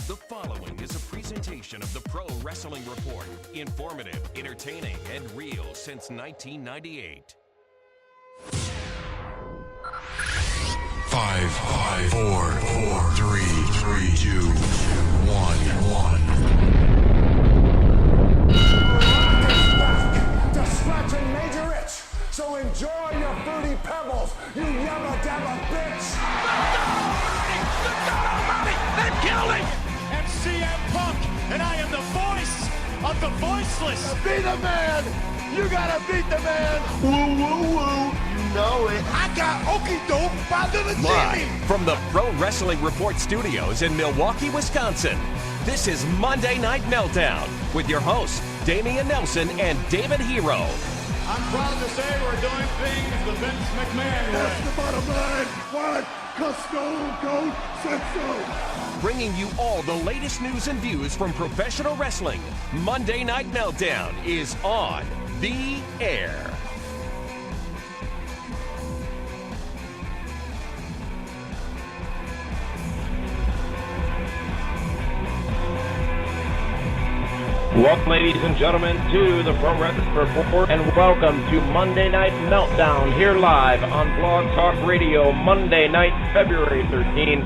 The following is a presentation of the Pro Wrestling Report. Informative, entertaining, and real since 1998. 5, 4, 3, 2, 1. To scratch and major itch. So enjoy your fruity pebbles, you yabba dabba bitch. The God Almighty! They've killed him! And CM Punk, and I am the voice of the voiceless. Be the man! You gotta beat the man! Woo, woo, woo! You know it. I got okie doke by the Live from the Pro Wrestling Report studios in Milwaukee, Wisconsin. This is Monday Night Meltdown with your hosts, Damian Nelson and David Hero. I'm proud to say we're doing things the Vince McMahon way. That's the bottom line. What? Cause Stone Cold said so. Bringing you all the latest news and views from professional wrestling. Monday Night Meltdown is on the air. Welcome, ladies and gentlemen, to the Pro Wrestling Report, and welcome to Monday Night Meltdown, here live on Blog Talk Radio, Monday night, February 13,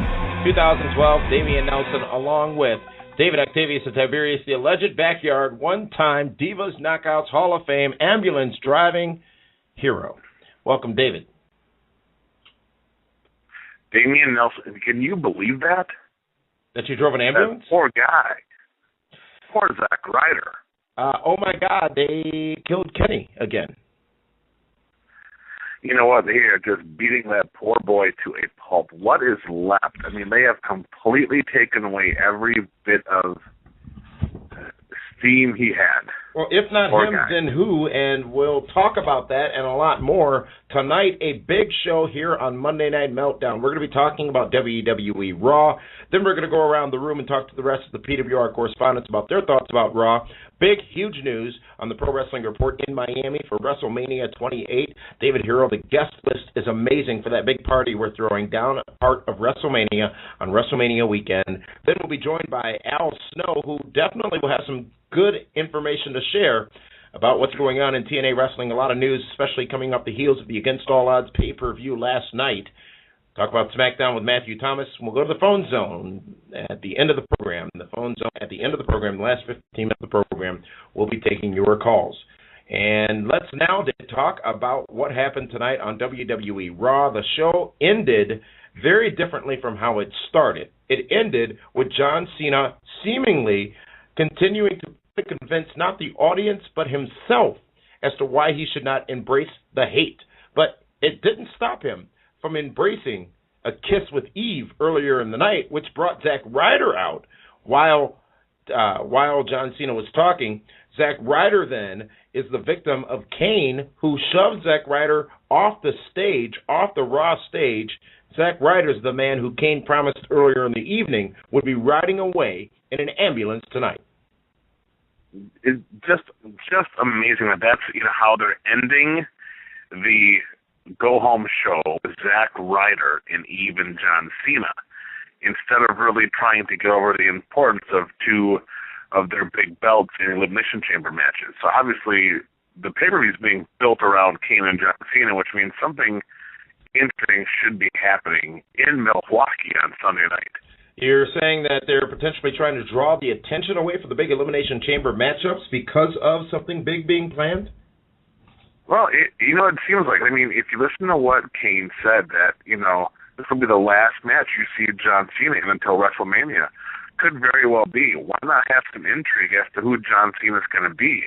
2012. Damian Nelson, along with David Octavius and Tiberius, the alleged backyard, one-time Divas Knockouts Hall of Fame ambulance driving hero. Welcome, David. Damian Nelson, can you believe that? That you drove an ambulance? That poor guy. Poor Zack Ryder. Oh my God, they killed Kenny again. You know what? They are just beating that poor boy to a pulp. What is left? I mean, they have completely taken away every bit of steam he had. Well, if not poor him, guy. then who? And we'll talk about that and a lot more tonight. A big show here on Monday Night Meltdown. We're going to be talking about WWE RAW. Then we're going to go around the room and talk to the rest of the PWR correspondents about their thoughts about RAW. Big, huge news on the Pro Wrestling Report in Miami for WrestleMania 28. David Hero, the guest list is amazing for that big party we're throwing down part of WrestleMania on WrestleMania weekend. Then we'll be joined by Al Snow, who definitely will have some good information to share about what's going on in TNA Wrestling. A lot of news, especially coming up the heels of the Against All Odds pay-per-view last night. Talk about SmackDown with Matthew Thomas. We'll go to the phone zone at the end of the program. The phone zone at the end of the program, the last 15 minutes of the program, we'll be taking your calls. And let's now talk about what happened tonight on WWE Raw. The show ended very differently from how it started. It ended with John Cena seemingly continuing to convince not the audience but himself as to why he should not embrace the hate. But it didn't stop him from embracing a kiss with Eve earlier in the night, which brought Zack Ryder out while John Cena was talking. Zack Ryder then is the victim of Kane, who shoved Zack Ryder off the stage, off the Raw stage. Zack Ryder's the man who Kane promised earlier in the evening would be riding away in an ambulance tonight. It's just amazing that that's how they're ending the go-home show with Zack Ryder and even John Cena, instead of really trying to get over the importance of two of their big belts in Elimination Chamber matches. So obviously the pay-per-view is being built around Kane and John Cena, which means something interesting should be happening in Milwaukee on Sunday night. You're saying that they're potentially trying to draw the attention away from the big Elimination Chamber matchups because of something big being planned? Well, it seems like, if you listen to what Kane said, that, this will be the last match you see John Cena in until WrestleMania. Could very well be. Why not have some intrigue as to who John Cena is going to be?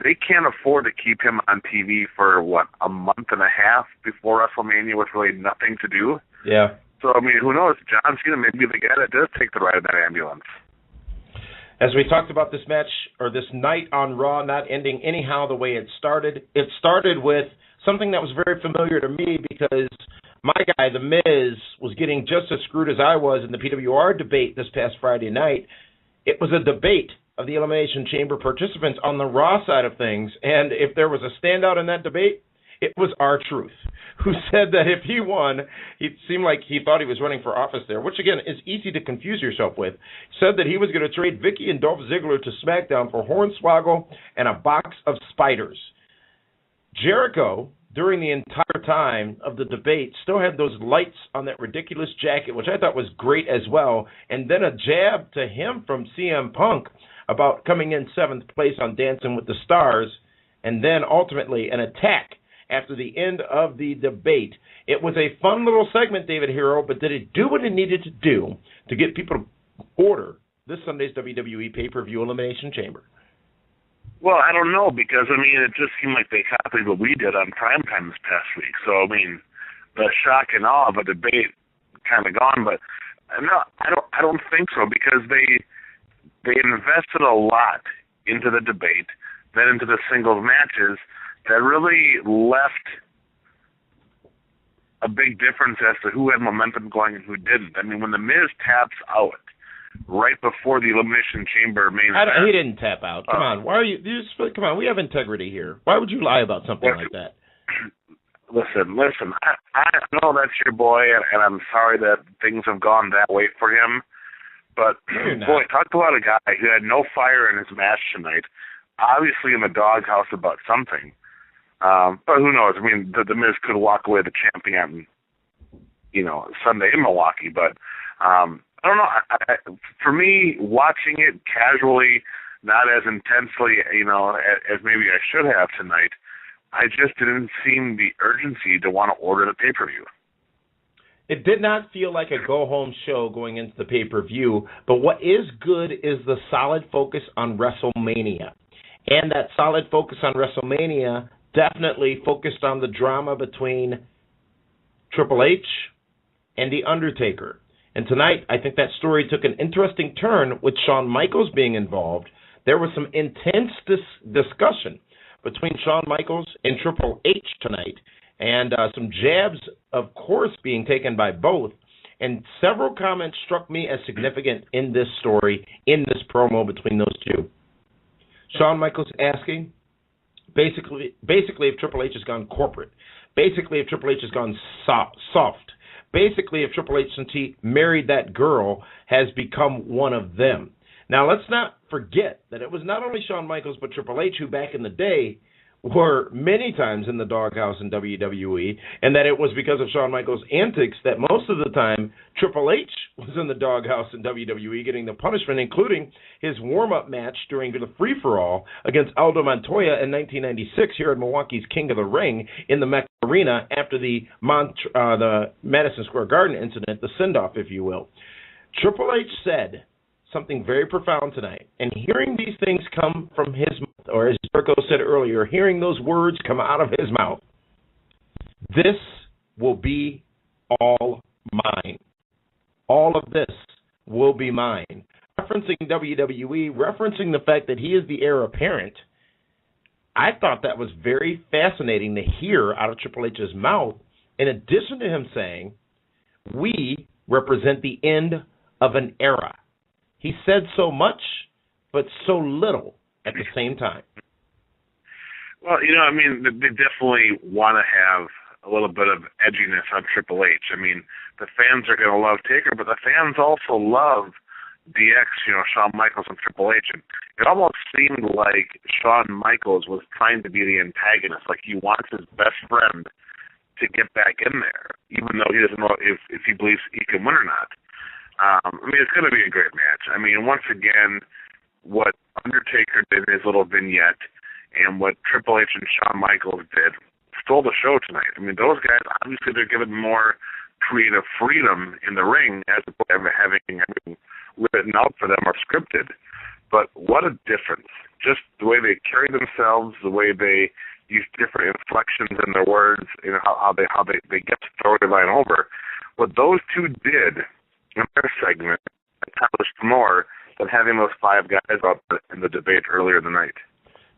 They can't afford to keep him on TV for, a month and a half before WrestleMania with really nothing to do? Yeah. So, who knows? John Cena may be the guy that does take the ride in that ambulance. As we talked about this match, or this night on Raw, not ending anyhow the way it started with something that was very familiar to me because my guy, The Miz, was getting just as screwed as I was in the PWR debate this past Friday night. It was a debate of the Elimination Chamber participants on the Raw side of things, and if there was a standout in that debate, It was R-Truth, who said that if he won, it seemed like he thought he was running for office there, which, again, is easy to confuse yourself with, said that he was going to trade Vicky and Dolph Ziggler to SmackDown for Hornswoggle and a box of spiders. Jericho, during the entire time of the debate, still had those lights on that ridiculous jacket, which I thought was great as well, and then a jab to him from CM Punk about coming in 7th place on Dancing with the Stars, and then ultimately an attack after the end of the debate. It was a fun little segment, David Hero, but did it do what it needed to do to get people to order this Sunday's WWE pay-per-view Elimination Chamber? Well, I don't know, because, I mean, it just seemed like they copied what we did on Primetime this past week. So, I mean, the shock and awe of a debate kind of gone, but no, I don't think so, because they invested a lot into the debate, then into the singles matches, that really left a big difference as to who had momentum going and who didn't. I mean, when The Miz taps out right before the Elimination Chamber main event. He didn't tap out. Come on. Why are you come on, we have integrity here. Why would you lie about something like that? Listen. I know that's your boy, and I'm sorry that things have gone that way for him. But, boy, talk about a guy who had no fire in his match tonight, obviously in the doghouse about something. But who knows? I mean, the Miz could walk away the champion, Sunday in Milwaukee. But I don't know. For me, watching it casually, not as intensely, as maybe I should have tonight, I just didn't seem the urgency to want to order the pay-per-view. It did not feel like a go-home show going into the pay-per-view, but what is good is the solid focus on WrestleMania. And that solid focus on WrestleMania definitely focused on the drama between Triple H and The Undertaker. And tonight, I think that story took an interesting turn with Shawn Michaels being involved. There was some intense discussion between Shawn Michaels and Triple H tonight, and some jabs, of course, being taken by both. And several comments struck me as significant in this story, in this promo between those two. Shawn Michaels asking, basically if Triple H has gone corporate, basically if Triple H has gone soft, basically if Triple H, since he married that girl, has become one of them. Now, let's not forget that it was not only Shawn Michaels but Triple H who back in the day were many times in the doghouse in WWE, and that it was because of Shawn Michaels' antics that most of the time Triple H was in the doghouse in WWE getting the punishment, including his warm-up match during the free-for-all against Aldo Montoya in 1996 here at Milwaukee's King of the Ring in the Mecca Arena after the Madison Square Garden incident, the send-off, if you will. Triple H said something very profound tonight, and hearing these things come from his mouth, or as Jericho said earlier, hearing those words come out of his mouth, this will be all mine. All of this will be mine. Referencing WWE, referencing the fact that he is the heir apparent, I thought that was very fascinating to hear out of Triple H's mouth, in addition to him saying, we represent the end of an era. He said so much, but so little at the same time. Well, they definitely want to have a little bit of edginess on Triple H. I mean, the fans are going to love Taker, but the fans also love DX, Shawn Michaels and Triple H. And it almost seemed like Shawn Michaels was trying to be the antagonist, like he wants his best friend to get back in there, even though he doesn't know if he believes he can win or not. It's going to be a great match. Once again, what Undertaker did in his little vignette and what Triple H and Shawn Michaels did stole the show tonight. Those guys, obviously, they're given more creative freedom in the ring as opposed to having written out for them or scripted. But what a difference. Just the way they carry themselves, the way they use different inflections in their words, how they get the storyline over. What those two did in their segment accomplished more than having those five guys up in the debate earlier tonight.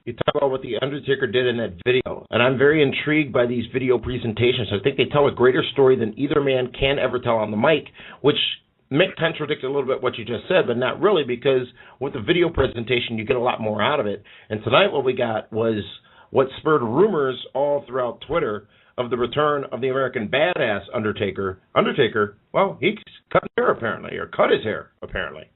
You talk about what The Undertaker did in that video, and I'm very intrigued by these video presentations. I think they tell a greater story than either man can ever tell on the mic, which contradicts a little bit what you just said, but not really, because with the video presentation, you get a lot more out of it. And tonight what we got was what spurred rumors all throughout Twitter of the return of the American Badass Undertaker. Undertaker, well, he's cut his hair apparently, or cut his hair apparently.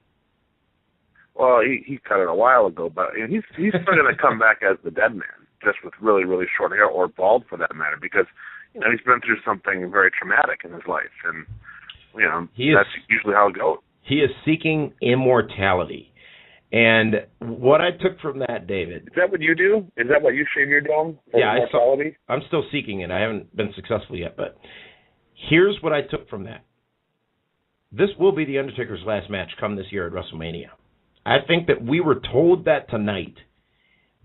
Well, he cut it a while ago, but he's still going to come back as the Dead Man, just with really, really short hair, or bald for that matter, because he's been through something very traumatic in his life, and that's usually how it goes. He is seeking immortality. And what I took from that, David... Is that what you do? Is that what you shave your dome for immortality? I'm still seeking it. I haven't been successful yet, but here's what I took from that. This will be The Undertaker's last match come this year at WrestleMania. I think that we were told that tonight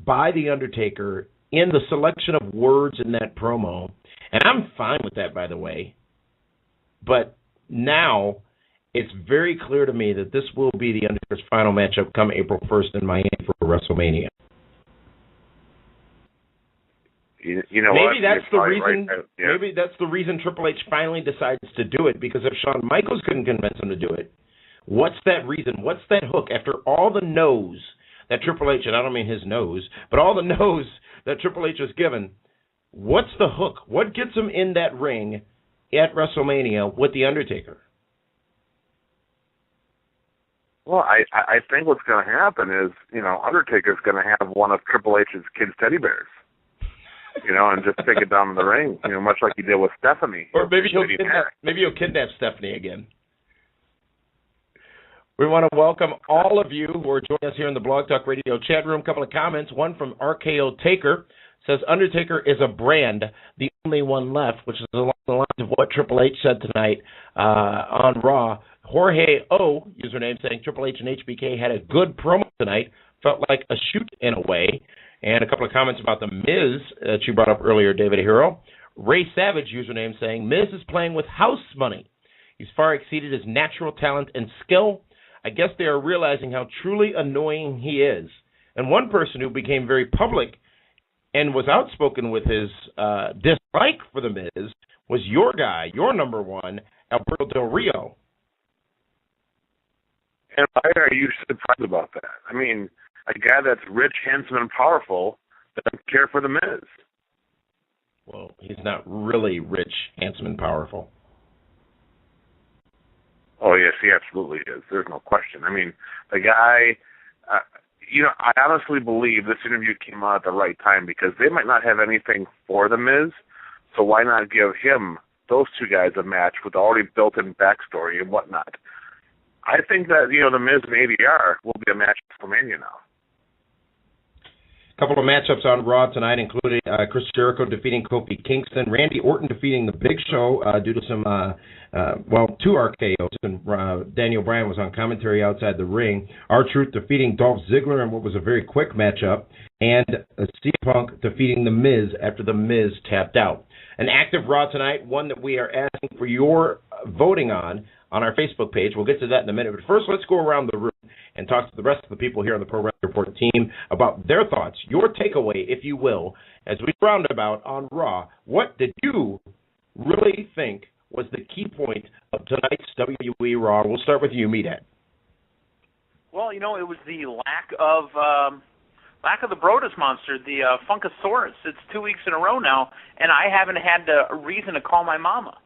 by The Undertaker in the selection of words in that promo, and I'm fine with that, by the way, but now it's very clear to me that this will be The Undertaker's final matchup come April 1st in Miami for WrestleMania. Maybe that's the reason. Right. Yeah. Maybe that's the reason Triple H finally decides to do it, because if Shawn Michaels couldn't convince him to do it, what's that reason? What's that hook? After all the no's that Triple H, and I don't mean his nose, but all the no's that Triple H has given, what's the hook? What gets him in that ring at WrestleMania with The Undertaker? Well, I think what's going to happen is, Undertaker's going to have one of Triple H's kids' teddy bears, and just take it down in the ring, much like he did with Stephanie. Or maybe he'll kidnap Stephanie again. We want to welcome all of you who are joining us here in the Blog Talk Radio chat room. A couple of comments. One from RKO Taker says, Undertaker is a brand, the only one left, which is along the lines of what Triple H said tonight on Raw. Jorge O, username, saying Triple H and HBK had a good promo tonight. Felt like a shoot in a way. And a couple of comments about The Miz that you brought up earlier, David Hero. Ray Savage, username, saying Miz is playing with house money. He's far exceeded his natural talent and skill. I guess they are realizing how truly annoying he is. And one person who became very public and was outspoken with his dislike for The Miz was your guy, your number one, Alberto Del Rio. And why are you surprised about that? I mean, a guy that's rich, handsome, and powerful doesn't care for The Miz. Well, he's not really rich, handsome, and powerful. Oh, yes, he absolutely is. There's no question. I mean, the guy, I honestly believe this interview came out at the right time, because they might not have anything for The Miz, so why not give those two guys a match with already built-in backstory and whatnot. I think that, The Miz and ADR will be a match for Mania now. A couple of matchups on Raw tonight, including Chris Jericho defeating Kofi Kingston, Randy Orton defeating The Big Show due to some, two RKOs, and Daniel Bryan was on commentary outside the ring. R-Truth defeating Dolph Ziggler in what was a very quick matchup, and CM Punk defeating The Miz after The Miz tapped out. An active Raw tonight, one that we are asking for your voting on our Facebook page. We'll get to that in a minute. But first, let's go around the room and talk to the rest of the people here on the Pro Wrestling Report team about their thoughts, your takeaway, if you will, as we round about on Raw. What did you really think was the key point of tonight's WWE Raw? We'll start with you, Meathead. Well, it was the lack of the Brodus monster, the Funkasaurus. It's 2 weeks in a row now, and I haven't had a reason to call my mama.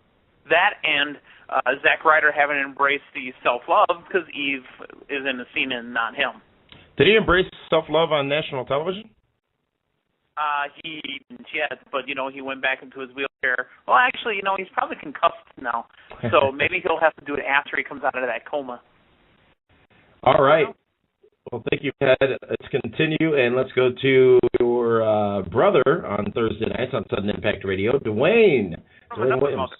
That and Zack Ryder having embraced the self-love, because Eve is in the scene and not him. Did he embrace self-love on national television? He didn't yet, but, he went back into his wheelchair. Well, actually, he's probably concussed now, so maybe he'll have to do it after he comes out of that coma. All right. Well, thank you, Ted. Let's continue, and let's go to your brother on Thursday nights on Sudden Impact Radio, Dwayne Williams.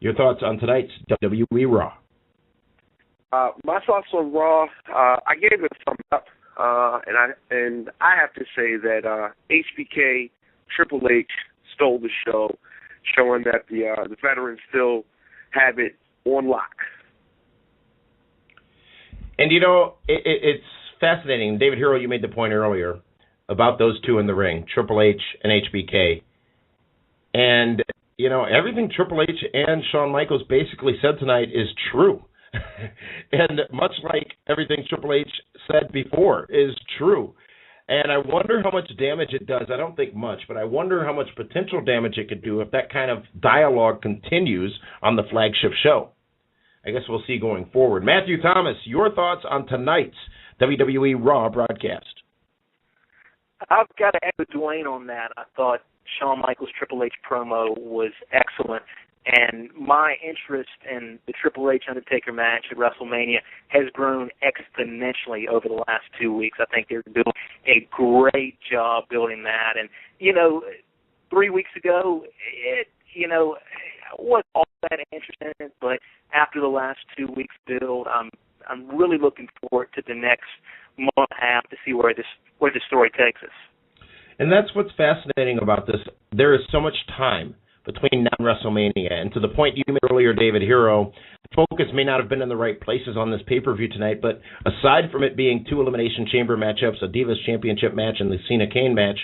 Your thoughts on tonight's WWE Raw? My thoughts on Raw, I gave it a thumbs up, and I have to say that HBK, Triple H stole the show, showing that the veterans still have it on lock. And it's fascinating. David Hero, you made the point earlier about those two in the ring, Triple H and HBK, and everything Triple H and Shawn Michaels basically said tonight is true. And much like everything Triple H said before is true. And I wonder how much damage it does. I don't think much, but I wonder how much potential damage it could do if that kind of dialogue continues on the flagship show. I guess we'll see going forward. Matthew Thomas, your thoughts on tonight's WWE Raw broadcast? I've got to echo Dwayne on that. I thought Shawn Michaels' Triple H promo was excellent, and my interest in the Triple H Undertaker match at WrestleMania has grown exponentially over the last 2 weeks. I think they're doing a great job building that. And, 3 weeks ago, I wasn't all that interested in it, but after the last 2 weeks build, I'm really looking forward to the next month and a half to see where this story takes us. And that's what's fascinating about this. There is so much time between now and WrestleMania. And to the point you made earlier, David Hero, the focus may not have been in the right places on this pay-per-view tonight, but aside from it being 2 Elimination Chamber matchups, a Divas Championship match and the Cena-Kane match,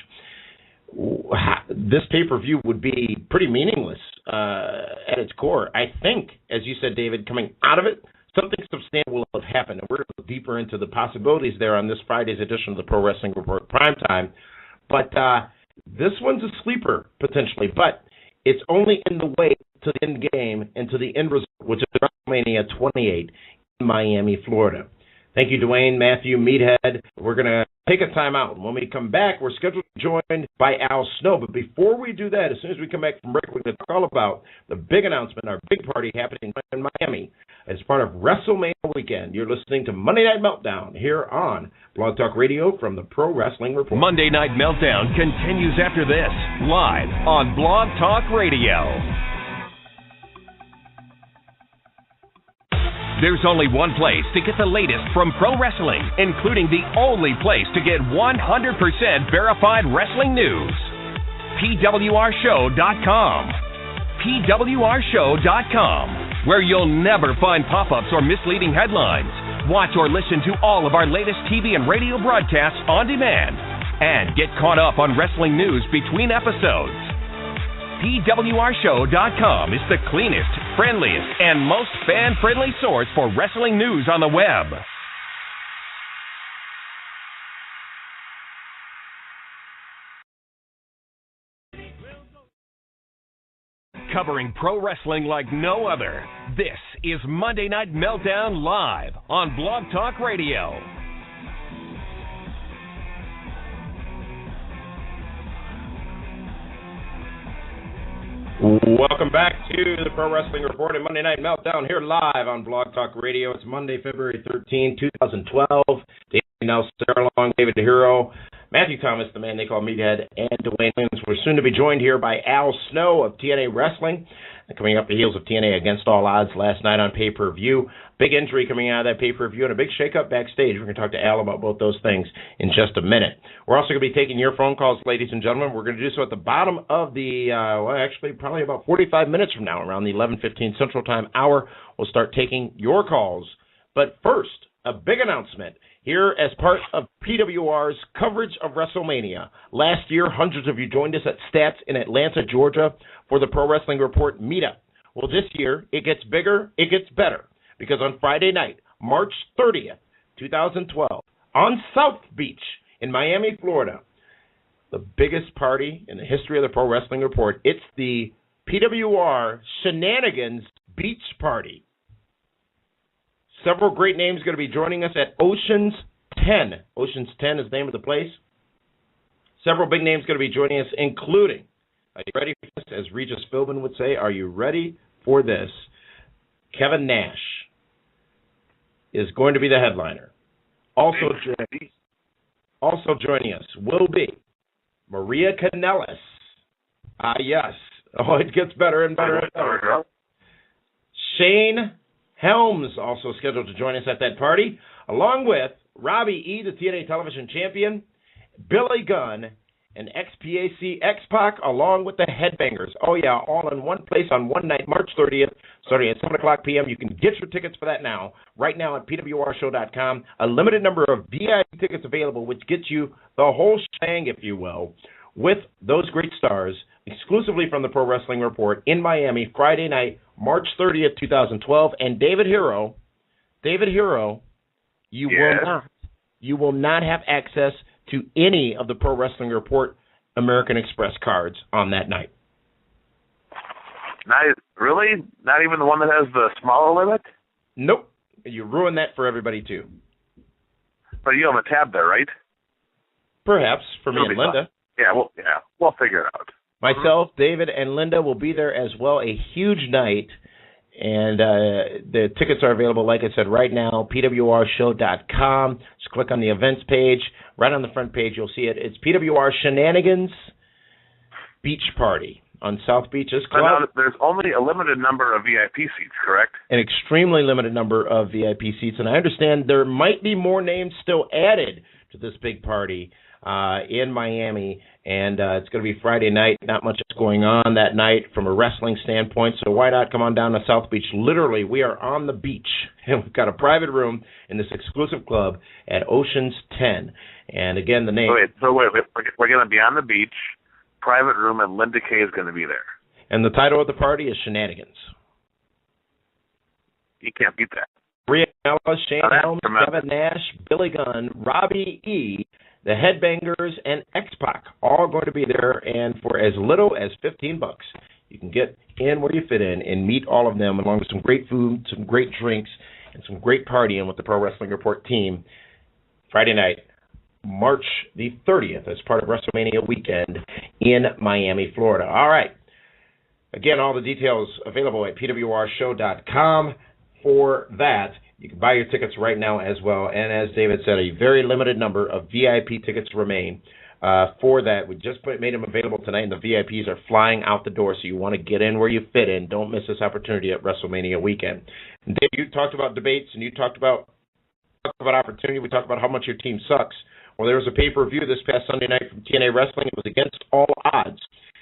this pay-per-view would be pretty meaningless at its core. I think, as you said, David, coming out of it, something substantial will have happened. And we're going to go deeper into the possibilities there on this Friday's edition of the Pro Wrestling Report Primetime. But this one's a sleeper, potentially. But it's only in the way to the end game and to the end result, which is WrestleMania 28 in Miami, Florida. Thank you, Dwayne, Matthew, Meathead. We're going to take a time out. When we come back, we're scheduled to be joined by Al Snow. But before we do that, as soon as we come back from break, we're going to talk all about the big announcement, our big party happening in Miami as part of WrestleMania weekend. You're listening to Monday Night Meltdown here on Blog Talk Radio from the Pro Wrestling Report. Monday Night Meltdown continues after this, live on Blog Talk Radio. There's only one place to get the latest from pro wrestling, including the only place to get 100% verified wrestling news. PWRshow.com. PWRshow.com, where you'll never find pop-ups or misleading headlines. Watch or listen to all of our latest TV and radio broadcasts on demand. And get caught up on wrestling news between episodes. PWRshow.com is the cleanest, friendliest, and most fan-friendly source for wrestling news on the web. Covering pro wrestling like no other, this is Monday Night Meltdown live on Blog Talk Radio. Welcome back to the Pro Wrestling Report and Monday Night Meltdown here live on Blog Talk Radio. It's Monday, February 13, 2012. David Nelson, along David Hero, Matthew Thomas, the man they call Meathead, and Dwayne Williams. We're soon to be joined here by Al Snow of TNA Wrestling, coming up the heels of TNA Against All Odds last night on pay-per-view. Big injury coming out of that pay-per-view and a big shake-up backstage. We're going to talk to Al about both those things in just a minute. We're also going to be taking your phone calls, ladies and gentlemen. We're going to do so at the bottom of the, probably about 45 minutes from now, around the 11:15 Central Time hour. We'll start taking your calls. But first, a big announcement here as part of PWR's coverage of WrestleMania. Last year, hundreds of you joined us at Stats in Atlanta, Georgia, for the Pro Wrestling Report meetup. Well, this year, it gets bigger, it gets better, because on Friday night, March 30th, 2012, on South Beach in Miami, Florida, the biggest party in the history of the Pro Wrestling Report, it's the PWR Shenanigans Beach Party. Several great names going to be joining us at Ocean's 10. Ocean's 10 is the name of the place. Several big names going to be joining us, including, are you ready for this? As Regis Philbin would say, are you ready for this? Kevin Nash is going to be the headliner. Also joining us will be Maria Kanellis. Yes. Oh, it gets better and better and better. Shane Helms also scheduled to join us at that party, along with Robbie E., the TNA Television Champion, Billy Gunn, and XPAC X-Pac, along with the Headbangers. Oh, yeah, all in one place on one night, March 30th, starting at 7 o'clock p.m. You can get your tickets for that now, right now at PWRshow.com. A limited number of VIP tickets available, which gets you the whole shebang, if you will, with those great stars, exclusively from the Pro Wrestling Report in Miami, Friday night, March 30th, 2012. And David Hero, you will not have access to any of the Pro Wrestling Report American Express cards on that night. Really? Not even the one that has the smaller limit? Nope. You ruined that for everybody, too. But you have a tab there, right? Perhaps, for me and Linda. Yeah, we'll figure it out. Myself, David, and Linda will be there as well. A huge night. And the tickets are available, like I said, right now, PWRshow.com. Just click on the events page. Right on the front page, you'll see it. It's PWR Shenanigans Beach Party on South Beaches Club. But now, there's only a limited number of VIP seats, correct? An extremely limited number of VIP seats. And I understand there might be more names still added to this big party in Miami, and it's going to be Friday night. Not much is going on that night from a wrestling standpoint, so why not come on down to South Beach? Literally, we are on the beach, and we've got a private room in this exclusive club at Oceans 10. And again, the name... Wait, we're going to be on the beach, private room, and Linda Kay is going to be there. And the title of the party is Shenanigans. You can't beat that. Rhea Mella, Shane Helms, Kevin Nash, Billy Gunn, Robbie E., the Headbangers, and X-Pac, all going to be there, and for as little as $15, you can get in where you fit in and meet all of them, along with some great food, some great drinks, and some great partying with the Pro Wrestling Report team Friday night, March the 30th, as part of WrestleMania weekend in Miami, Florida. All right. Again, all the details available at PWRshow.com for that. You can buy your tickets right now as well. And as David said, a very limited number of VIP tickets remain for that. We just made them available tonight, and the VIPs are flying out the door, so you want to get in where you fit in. Don't miss this opportunity at WrestleMania weekend. And Dave, you talked about debates, and you talked about opportunity. We talked about how much your team sucks. Well, there was a pay-per-view this past Sunday night from TNA Wrestling. It was Against All Odds.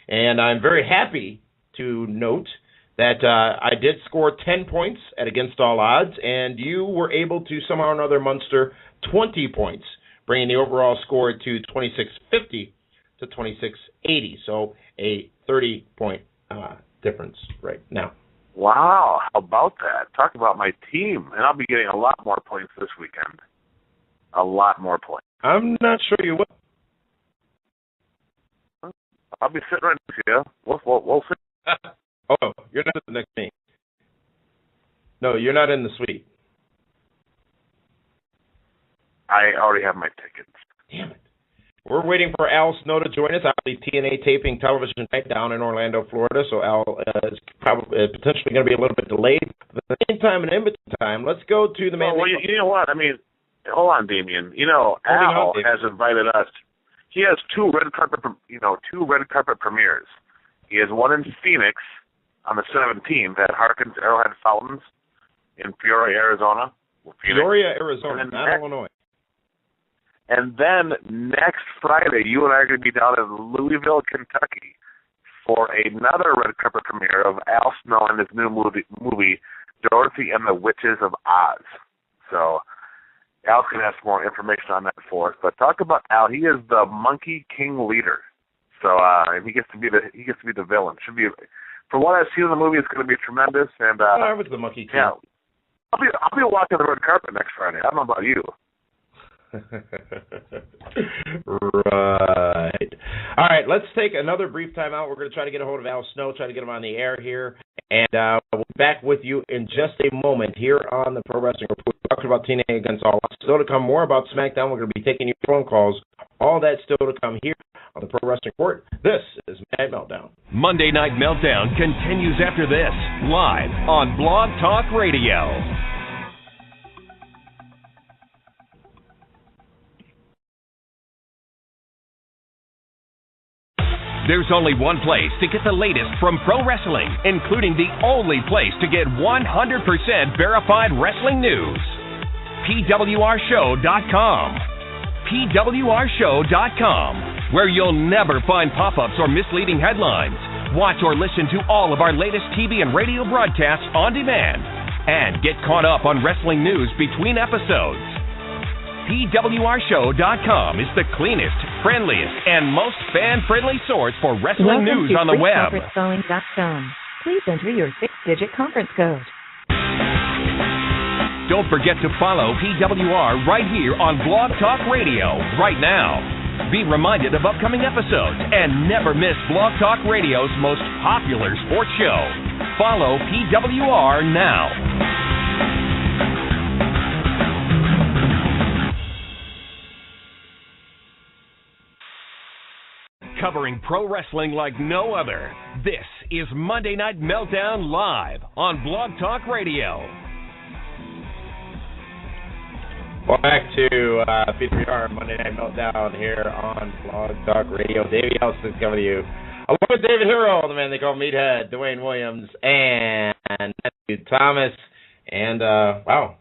And I'm very happy to note that I did score 10 points at Against All Odds, and you were able to somehow or another muster 20 points, bringing the overall score to 2650 to 2680. So a 30-point difference right now. Wow, how about that? Talk about my team. And I'll be getting a lot more points this weekend. A lot more points. I'm not sure you will. I'll be sitting right next to you. We'll see. Oh, you're not next to me. No, you're not in the suite. I already have my tickets. Damn it. We're waiting for Al Snow to join us. I'll be TNA taping television night down in Orlando, Florida, so Al is probably potentially going to be a little bit delayed. But at the same time and in between time, let's go to the man. Well, you know what? I mean, hold on, Damien. You know, Al has invited us. He has two red carpet premieres. He has one in Phoenix on the 17th at Harkins Arrowhead Fountains in Peoria, Arizona. Peoria, Arizona, not Illinois. And then next Friday, you and I are going to be down in Louisville, Kentucky for another red carpet premiere of Al Snow and his new movie Dorothy and the Witches of Oz. So Al's going to have some more information on that for us. But talk about Al. He is the Monkey King leader. So he gets to be the villain. Should be, from what I've seen in the movie, it's going to be tremendous. And I was the Monkey King. Yeah, I'll be walking the red carpet next Friday. I don't know about you. Right. All right, let's take another brief time out. We're going to try to get a hold of Al Snow, try to get him on the air here, and we'll be back with you in just a moment here on the Pro Wrestling Report. We're talking about TNA Against All Odds. Still to come, more about SmackDown. We're going to be taking your phone calls. All that still to come here on the Pro Wrestling Report. This is Monday Night Meltdown. Monday Night Meltdown continues after this, live on Blog Talk Radio. There's only one place to get the latest from pro wrestling, including the only place to get 100% verified wrestling news. PWRshow.com. PWRshow.com, where you'll never find pop-ups or misleading headlines. Watch or listen to all of our latest TV and radio broadcasts on demand. And get caught up on wrestling news between episodes. PWRshow.com is the cleanest, friendliest, and most fan-friendly source for wrestling news on the web. Welcome to Please enter your 6-digit conference code. Don't forget to follow PWR right here on Blog Talk Radio right now. Be reminded of upcoming episodes and never miss Blog Talk Radio's most popular sports show. Follow PWR now. Covering pro wrestling like no other, this is Monday Night Meltdown live on Blog Talk Radio. Welcome back to PWR Monday Night Meltdown here on Blog Talk Radio. Davey Elston coming to you, along with David Hero, the man they call Meathead, Dwayne Williams, and Matthew Thomas. And wow,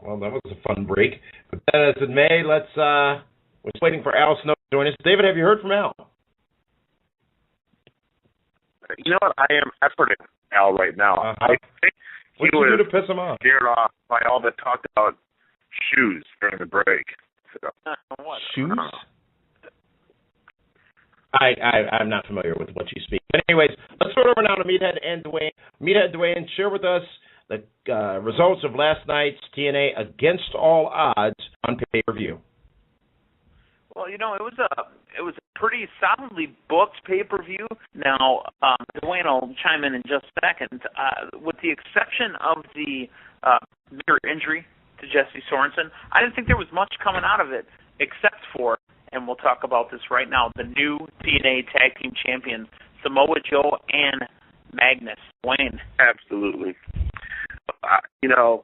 well, that was a fun break. But then as in May, we're just waiting for Al Snow to join us. David, have you heard from Al? You know what? I am efforting Al right now. I think he was do to piss him off? scared off by all the talk about shoes during the break. So, shoes? I'm not familiar with what you speak. But anyways, let's throw it over now to Meathead and Dwayne. Meathead, Dwayne, share with us the results of last night's TNA Against All Odds on pay-per-view. Well, you know, it was a pretty solidly booked pay-per-view. Now, Dwayne will chime in just a second. With the exception of the bigger injury to Jesse Sorensen, I didn't think there was much coming out of it, except for, and we'll talk about this right now, the new TNA Tag Team Champions, Samoa Joe and Magnus. Dwayne. Absolutely. You know,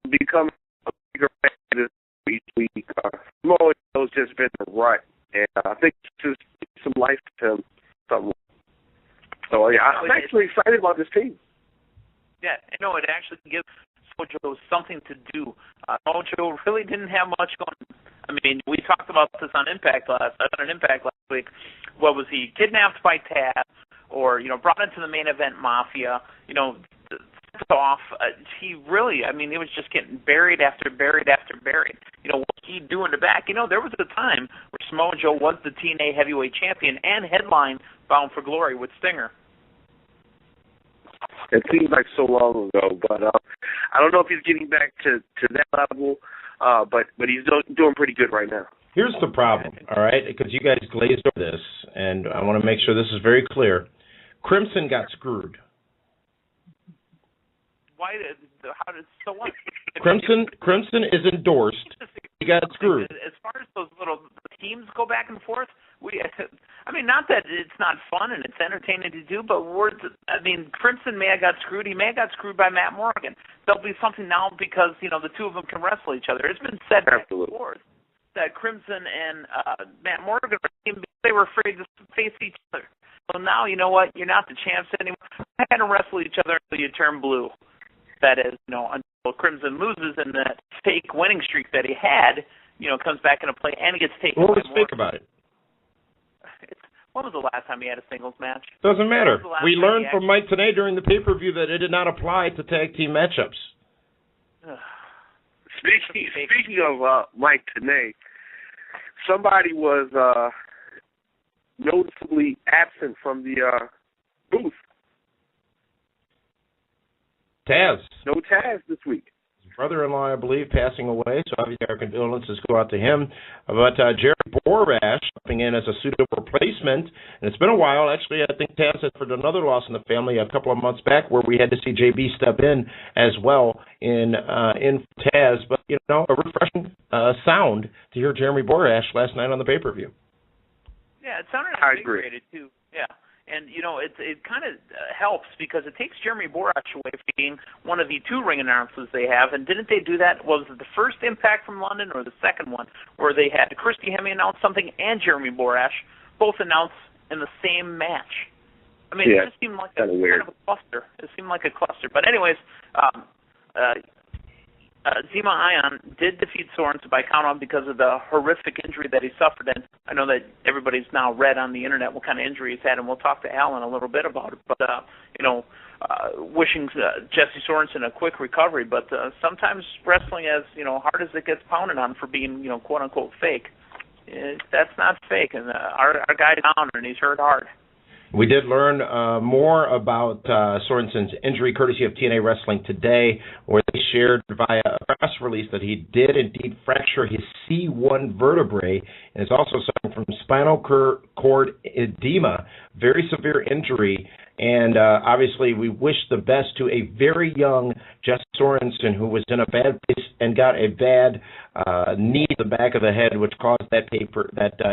become a bigger fan this week. Samoa Joe's just been a rut, and I think it's just some life to him. So yeah, I'm actually excited about this team. Yeah, I know it actually gives Mojo something to do. Mojo really didn't have much going. I mean, we talked about this on Impact last week. What was he, kidnapped by Taz, or brought into the main event Mafia? Off. He really, I mean, he was just getting buried after buried after buried. What's he do in the back? There was a time where Samoa Joe was the TNA Heavyweight Champion and headline Bound for Glory with Stinger. It seems like so long ago, but I don't know if he's getting back to that level, but he's doing pretty good right now. Here's the problem, all right, because you guys glazed over this, and I want to make sure this is very clear. Crimson got screwed. So what? Crimson is endorsed. He got screwed. As far as those little teams go back and forth, not that it's not fun and it's entertaining to do, but Crimson may have got screwed. He may have got screwed by Matt Morgan. There'll be something now because the two of them can wrestle each other. It's been said back and forth that Crimson and Matt Morgan they were afraid to face each other. So now you know what? You're not the champs anymore. You had to wrestle each other until you turn blue. That is, until Crimson loses and that fake winning streak that he had, comes back into play and he gets taken. What was fake about it? When was the last time he had a singles match? Doesn't matter. We learned from Mike Tenay during the pay-per-view that it did not apply to tag team matchups. Speaking of Mike Tenay, somebody was noticeably absent from the booth. Taz. No Taz this week. His brother-in-law, I believe, passing away, so obviously our condolences go out to him. But Jerry Borash coming in as a suitable replacement, and it's been a while. Actually, I think Taz had suffered another loss in the family a couple of months back where we had to see JB step in as well in Taz. But, a refreshing sound to hear Jeremy Borash last night on the pay-per-view. Yeah, it sounded invigorated, too. Yeah. And, it kind of helps because it takes Jeremy Borash away from being one of the two ring announcers they have. And didn't they do that? Was it the first Impact from London or the second one where they had Christy Hemme announce something and Jeremy Borash both announce in the same match? I mean, it just seemed like kind of a cluster. It seemed like a cluster. But anyways, Zema Ion did defeat Sorensen by count-out because of the horrific injury that he suffered. And I know that everybody's now read on the internet what kind of injury he's had, and we'll talk to Alan a little bit about it. But, wishing Jesse Sorensen a quick recovery. But sometimes wrestling, as hard as it gets pounded on for being, quote-unquote fake, that's not fake. And our guy's down, and he's hurt hard. We did learn more about Sorensen's injury courtesy of TNA Wrestling Today, where they shared via a press release that he did indeed fracture his C1 vertebrae and is also suffering from spinal cord edema, very severe injury. And obviously we wish the best to a very young Jesse Sorensen, who was in a bad place and got a bad knee to the back of the head, which caused that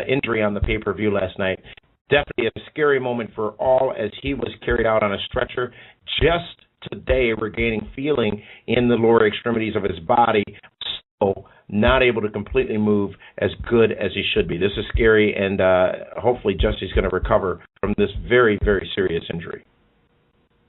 injury on the pay-per-view last night. Definitely a scary moment for all as he was carried out on a stretcher just today, regaining feeling in the lower extremities of his body, so not able to completely move as good as he should be. This is scary, and hopefully Jesse's going to recover from this very, very serious injury.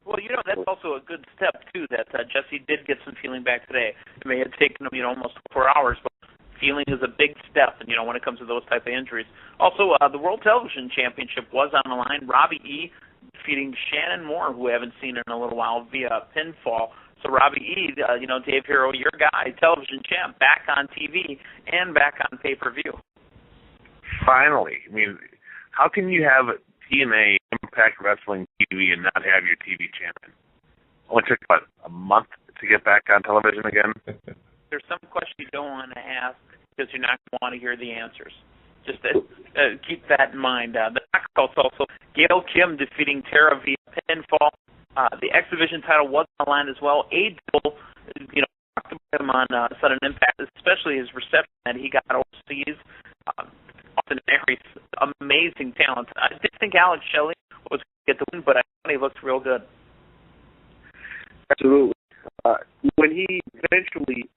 Well, that's also a good step, too, that Jesse did get some feeling back today. It may have taken him, almost 4 hours, but feeling is a big step, and when it comes to those type of injuries. Also, the World Television Championship was on the line. Robbie E. defeating Shannon Moore, who we haven't seen in a little while, via pinfall. So Robbie E., Dave Hero, your guy, television champ, back on TV and back on pay-per-view. Finally. I mean, how can you have TNA Impact Wrestling TV and not have your TV champion? Only took, a month to get back on television again? There's some questions you don't want to ask because you're not going to want to hear the answers. Just keep that in mind. The knockouts also, Gail Kim defeating Tara via pinfall. The X Division title was on the line as well. Abel, talked about him on Sudden Impact, especially his reception that he got overseas. Austin Aries, amazing talent. I did think Alex Shelley was going to get the win, but I thought he looked real good. Absolutely. When he eventually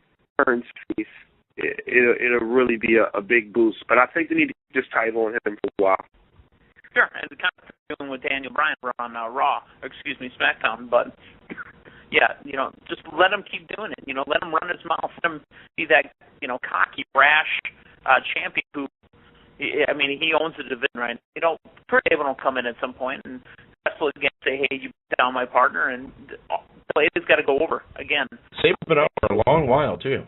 turns face, it'll really be a big boost. But I think they need to keep this title on him for a while. Sure, and kind of doing with Daniel Bryan on SmackDown. But yeah, just let him keep doing it. Let him run his mouth. Let him be that cocky, brash champion who, he owns the division, right? Kurt Angle will come in at some point and wrestle again, say, hey, you beat down my partner, and it's got to go over again. Saban's been out for a long while too.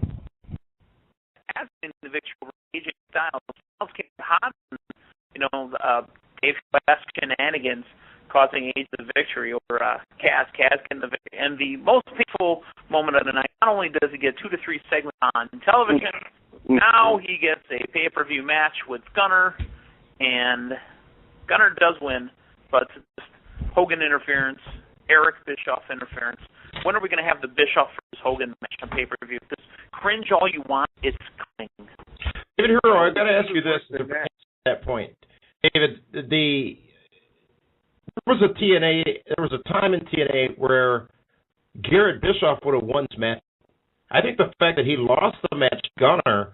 Has been the victory over AJ Styles. Styles came hot, and, Dave West shenanigans causing AJ the victory over Kaz. Kaz getting the victory. And the most painful moment of the night, not only does he get 2 to 3 segments on television, now he gets a pay-per-view match with Gunner, and Gunner does win, but just Hogan interference, Eric Bischoff interference. When are we going to have the Bischoff versus Hogan match on pay-per-view? Just cringe all you want, it's coming. David Hero, I've got to ask you this to that point. David, there was a time in TNA where Garrett Bischoff would have won this match. I think the fact that he lost the match to Gunner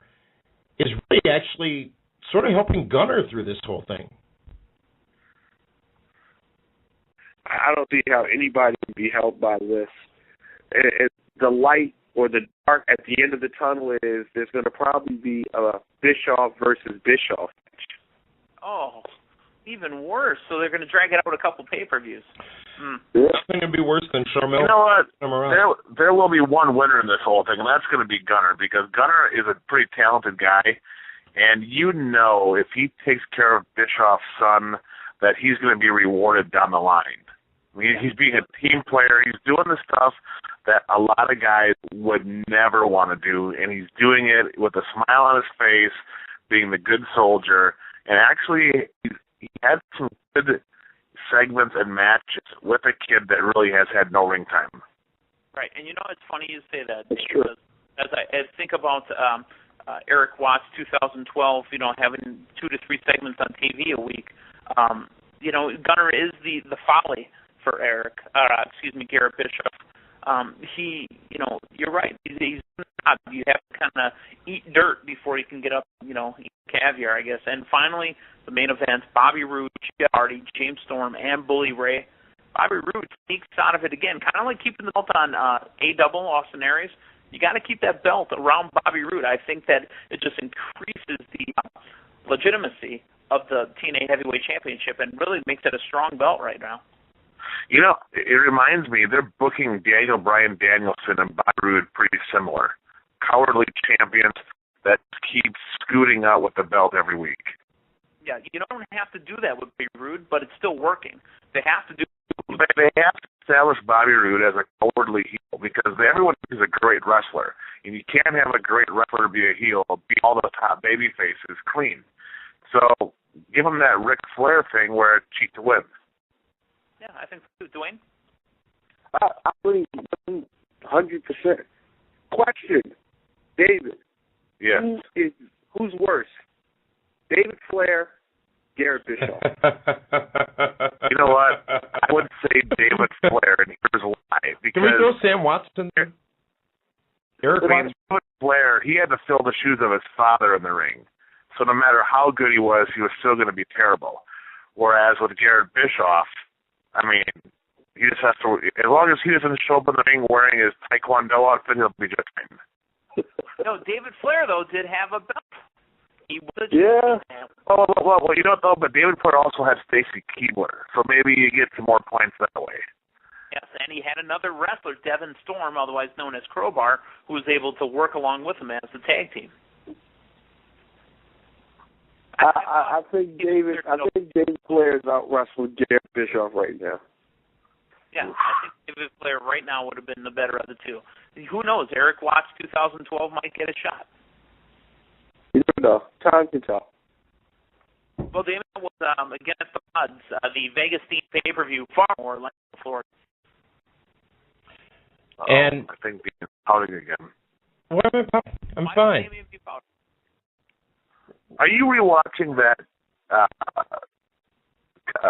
is really actually sort of helping Gunner through this whole thing. I don't see how anybody can be helped by this. The light or the dark at the end of the tunnel is there's going to probably be a Bischoff versus Bischoff match. Oh, even worse. So they're going to drag it out a couple pay-per-views. Nothing can be worse than Charmel. You know what? There will be one winner in this whole thing, and that's going to be Gunner, because Gunner is a pretty talented guy, and if he takes care of Bischoff's son, that he's going to be rewarded down the line. He's being a team player. He's doing the stuff that a lot of guys would never want to do, and he's doing it with a smile on his face, being the good soldier. And actually, he had some good segments and matches with a kid that really has had no ring time. Right, and it's funny you say that. That's true. As I think about Eric Watts 2012, having 2 to 3 segments on TV a week, Gunner is the folly for Garrett Bischoff. You're right. He's not. You have to kind of eat dirt before you can get up, eat caviar, I guess. And finally, the main event, Bobby Roode, Jeff Hardy, James Storm, and Bully Ray. Bobby Roode sneaks out of it again, kind of like keeping the belt on Austin Aries. You got to keep that belt around Bobby Roode. I think that it just increases the legitimacy of the TNA Heavyweight Championship and really makes it a strong belt right now. It reminds me, they're booking Daniel Bryan Danielson and Bobby Roode pretty similar. Cowardly champions that keep scooting out with the belt every week. Yeah, you don't have to do that with Bobby Roode, but it's still working. They have to do. They have to establish Bobby Roode as a cowardly heel because everyone is a great wrestler, and you can't have a great wrestler be a heel, be all the top baby faces clean. So give him that Ric Flair thing where cheat to win. Yeah, I think so. Dwayne? I agree 100%. Question, David. Yeah. Who's worse, David Flair, Garrett Bischoff? You know what? I would say David Flair, and here's why. Because can we throw Sam Watson there? Eric Watson? David Flair, he had to fill the shoes of his father in the ring. So no matter how good he was still going to be terrible. Whereas with Garrett Bischoff, I mean, he just has to, as long as he doesn't show up in the ring wearing his Taekwondo outfit, he'll be just fine. No, David Flair, though, did have a belt. He was Well, you don't know, but David Flair also had Stacy Keibler, so maybe you get some more points that way. Yes, and he had another wrestler, Devin Storm, otherwise known as Crowbar, who was able to work along with him as a tag team. I think David Flair is out wrestling Garrett Bischoff right now. Yeah, I think David Flair right now would have been the better of the two. Who knows? Eric Watts 2012 might get a shot. You don't know. Time can tell. Well, Damon was Against the Odds, the Vegas theme pay-per-view, far more like Florida. And I think being pouting again. What am I? I'm fine. Are you rewatching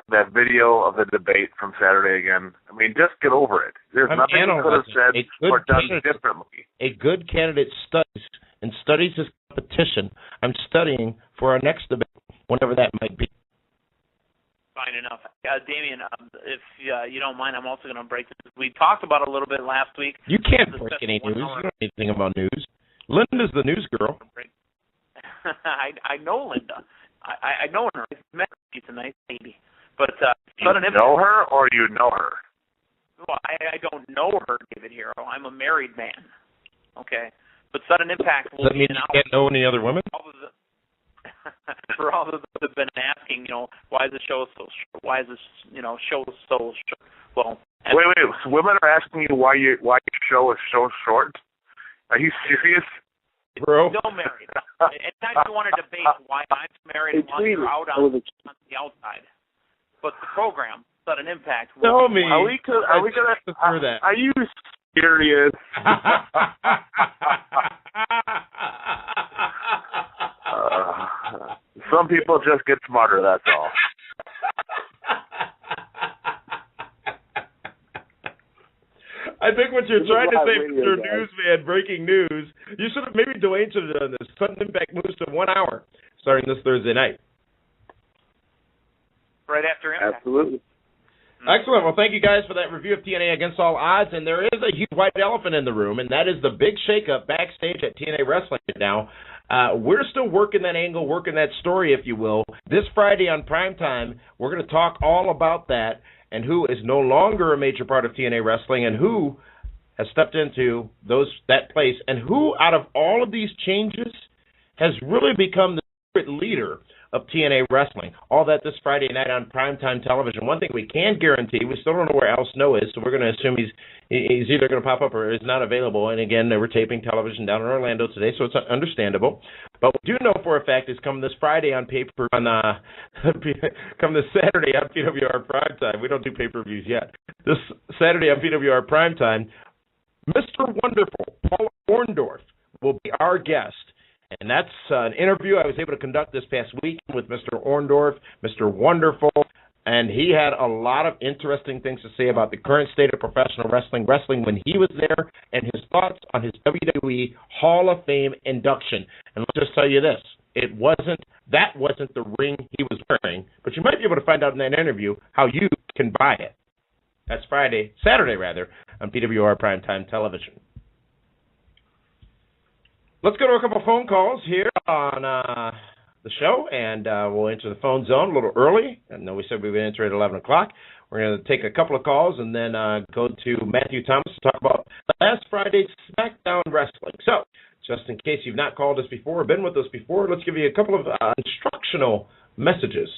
that video of the debate from Saturday again? I mean, just get over it. There's nothing you could have said or done differently. A good candidate studies his competition. I'm studying for our next debate, whenever that might be. Fine enough. Damian, if you don't mind, I'm also going to break this. We talked about it a little bit last week. You can't break any news. You don't know anything about news. Linda's the news girl. I know Linda. I know her. I've met her. She's a nice lady. But you know her or you know her? Well, I don't know her, David Hero. I'm a married man. Okay. But Sudden Impact will Does that mean you can't know any other women? For all of those that have been asking, why is the show so short? Why is this, show so short? Well, wait. So women are asking you why your show is so short? Are you serious? Bro. Still married. Anytime you want to debate why I'm married while you're out on the outside. But the program, Sudden Impact. Tell me. Are we gonna? Are you serious? Some people just get smarter. That's all. I think what you're trying to say, Mr. Newsman, breaking news, maybe Dwayne should have done this. Sudden Impact moves to 1 hour starting this Thursday night. Right after Impact. Absolutely. Excellent. Well, thank you guys for that review of TNA Against All Odds. And there is a huge white elephant in the room, and that is the big shakeup backstage at TNA Wrestling now. We're still working that angle, working that story, if you will. This Friday on Primetime, we're going to talk all about that and who is no longer a major part of TNA Wrestling and who has stepped into that place and who, out of all of these changes, has really become the secret leader of TNA Wrestling. All that this Friday night on Primetime Television. One thing we can guarantee, we still don't know where Al Snow is, so we're going to assume he's either going to pop up or is not available. And again, we're taping television down in Orlando today, so it's understandable. But we do know for a fact is come this Friday on come this Saturday on PWR Primetime. We don't do pay-per-views yet. This Saturday on PWR Primetime, Mr. Wonderful, Paul Orndorff, will be our guest. And that's an interview I was able to conduct this past week with Mr. Orndorff, Mr. Wonderful, and he had a lot of interesting things to say about the current state of professional wrestling when he was there, and his thoughts on his WWE Hall of Fame induction. And let's just tell you this, that wasn't the ring he was wearing, but you might be able to find out in that interview how you can buy it. That's Saturday on PWR Primetime Television. Let's go to a couple phone calls here on the show, and we'll enter the phone zone a little early. I know we said we would enter at 11 o'clock. We're going to take a couple of calls and then go to Matthew Thomas to talk about last Friday's SmackDown Wrestling. So, just in case you've not called us before or been with us before, let's give you a couple of instructional messages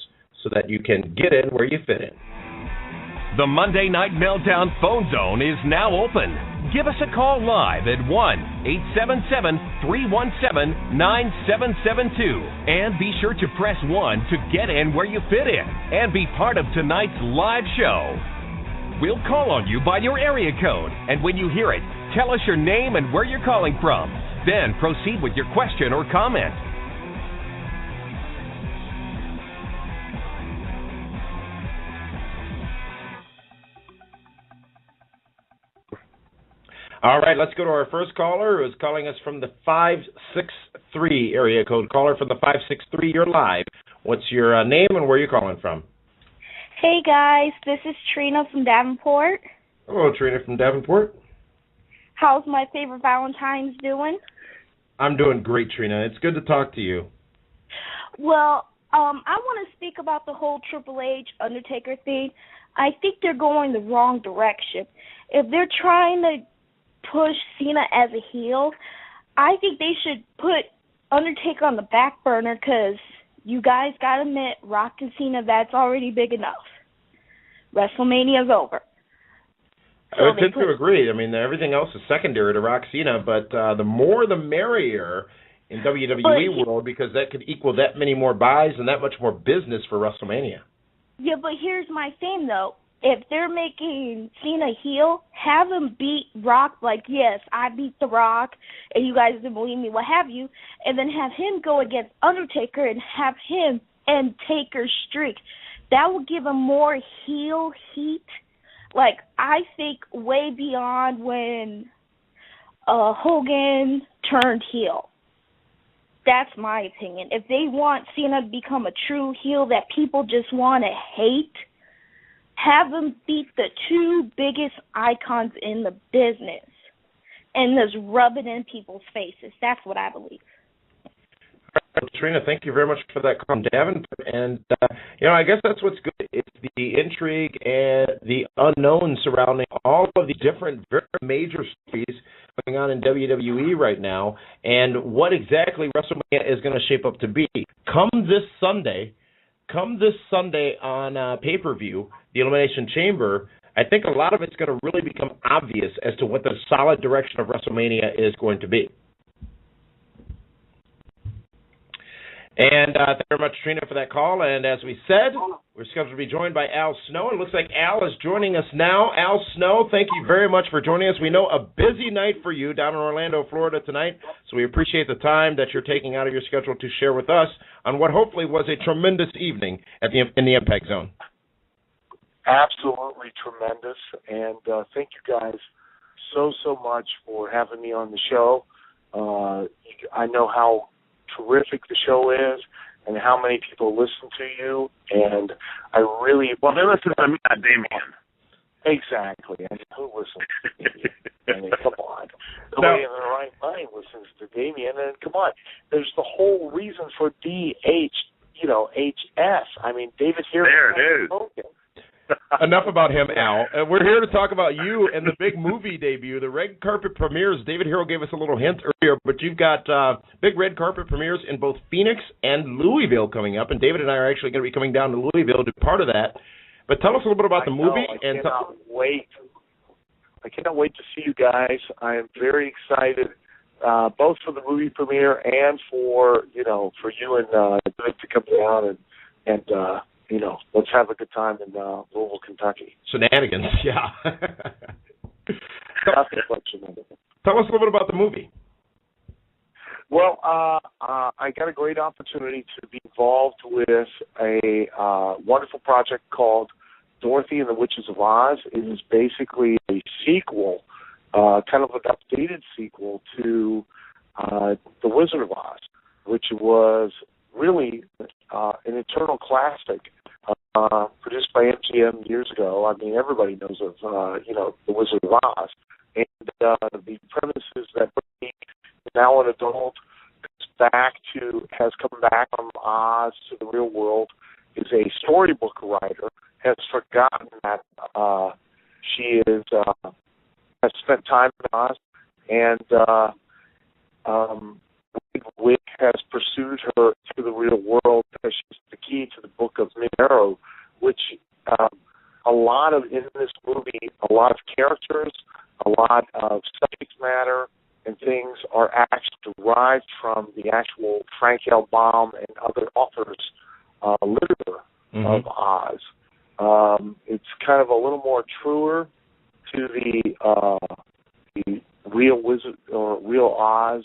so that you can get in where you fit in. The Monday Night Meltdown phone zone is now open. Give us a call live at 1-877-317-9772. And be sure to press 1 to get in where you fit in and be part of tonight's live show. We'll call on you by your area code, and when you hear it, tell us your name and where you're calling from. Then proceed with your question or comment. All right, let's go to our first caller who is calling us from the 563 area code. Caller from the 563, you're live. What's your name and where are you calling from? Hey guys, this is Trina from Davenport. Hello, Trina from Davenport. How's my favorite Valentine's doing? I'm doing great, Trina. It's good to talk to you. Well, I want to speak about the whole Triple H Undertaker thing. I think they're going the wrong direction. If they're trying to push Cena as a heel, I think they should put Undertaker on the back burner because you guys got to admit, Rock and Cena, that's already big enough. WrestleMania's over. I would tend to agree. I mean, everything else is secondary to Rock Cena, but the more the merrier in WWE world because that could equal that many more buys and that much more business for WrestleMania. Yeah, but here's my thing, though. If they're making Cena heel, have him beat Rock like, yes, I beat The Rock, and you guys didn't believe me, what have you, and then have him go against Undertaker and have him and Taker's streak. That will give him more heel heat. Like, I think way beyond when Hogan turned heel. That's my opinion. If they want Cena to become a true heel that people just want to hate, have them beat the two biggest icons in the business and just rub it in people's faces. That's what I believe. Well, Trina, thank you very much for that call, Davenport. And, I guess that's what's good. It's the intrigue and the unknown surrounding all of the different very major stories going on in WWE right now and what exactly WrestleMania is going to shape up to be. Come this Sunday on pay-per-view, the Elimination Chamber, I think a lot of it's going to really become obvious as to what the solid direction of WrestleMania is going to be. And thank you very much, Trina, for that call. And as we said, we're scheduled to be joined by Al Snow. And it looks like Al is joining us now. Al Snow, thank you very much for joining us. We know a busy night for you down in Orlando, Florida tonight. So we appreciate the time that you're taking out of your schedule to share with us on what hopefully was a tremendous evening in the Impact Zone. Absolutely tremendous. And thank you guys so much for having me on the show. I know how terrific the show is and how many people listen to you, and I really... Well, they listen to me, not Damien. Exactly. And who listens to me? I mean, come on. Nobody in their right mind listens to Damien, and come on. There's the whole reason for HS. I mean, David here... There it is. Spoken. Enough about him, Al. We're here to talk about you and the big movie debut, the red carpet premieres. David Hero gave us a little hint earlier, but you've got big red carpet premieres in both Phoenix and Louisville coming up, and David and I are actually going to be coming down to Louisville to be part of that. But tell us a little bit about the movie. I cannot wait. I cannot wait to see you guys. I am very excited, both for the movie premiere and for you and David to come down and let's have a good time in Louisville, Kentucky. Shenanigans, yeah. Tell us a little bit about the movie. Well, I got a great opportunity to be involved with a wonderful project called Dorothy and the Witches of Oz. It is basically a sequel, kind of an updated sequel to The Wizard of Oz, which was really an eternal classic. Produced by MGM years ago. I mean, everybody knows of, The Wizard of Oz. And the premise is that Bernie, now an adult, has come back from Oz to the real world, is a storybook writer, has forgotten that she has spent time in Oz, and Wick has pursued her to the real world because she's the key key to the Book of Mineiro, which a lot of, in this movie, a lot of characters, a lot of subject matter and things are actually derived from the actual Frank L. Baum and other authors' literature of Oz. It's kind of a little more truer to the real wizard or real Oz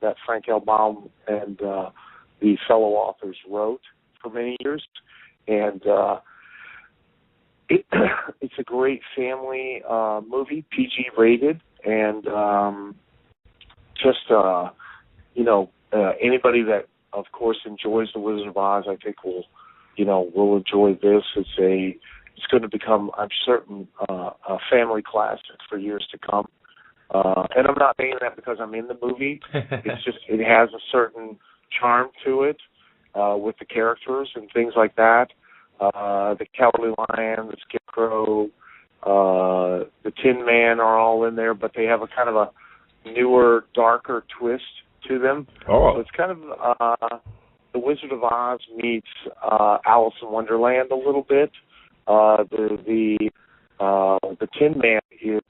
that Frank L. Baum and the fellow authors wrote for many years, and it's a great family movie, PG rated, and anybody that, of course, enjoys The Wizard of Oz, I think will enjoy this. It's going to become, I'm certain, a family classic for years to come. And I'm not saying that because I'm in the movie. It's just, it has a certain charm to it with the characters and things like that. The Cowardly Lion, the Scarecrow, the Tin Man are all in there, but they have a kind of a newer, darker twist to them. Oh. So it's kind of The Wizard of Oz meets Alice in Wonderland a little bit. The Tin Man is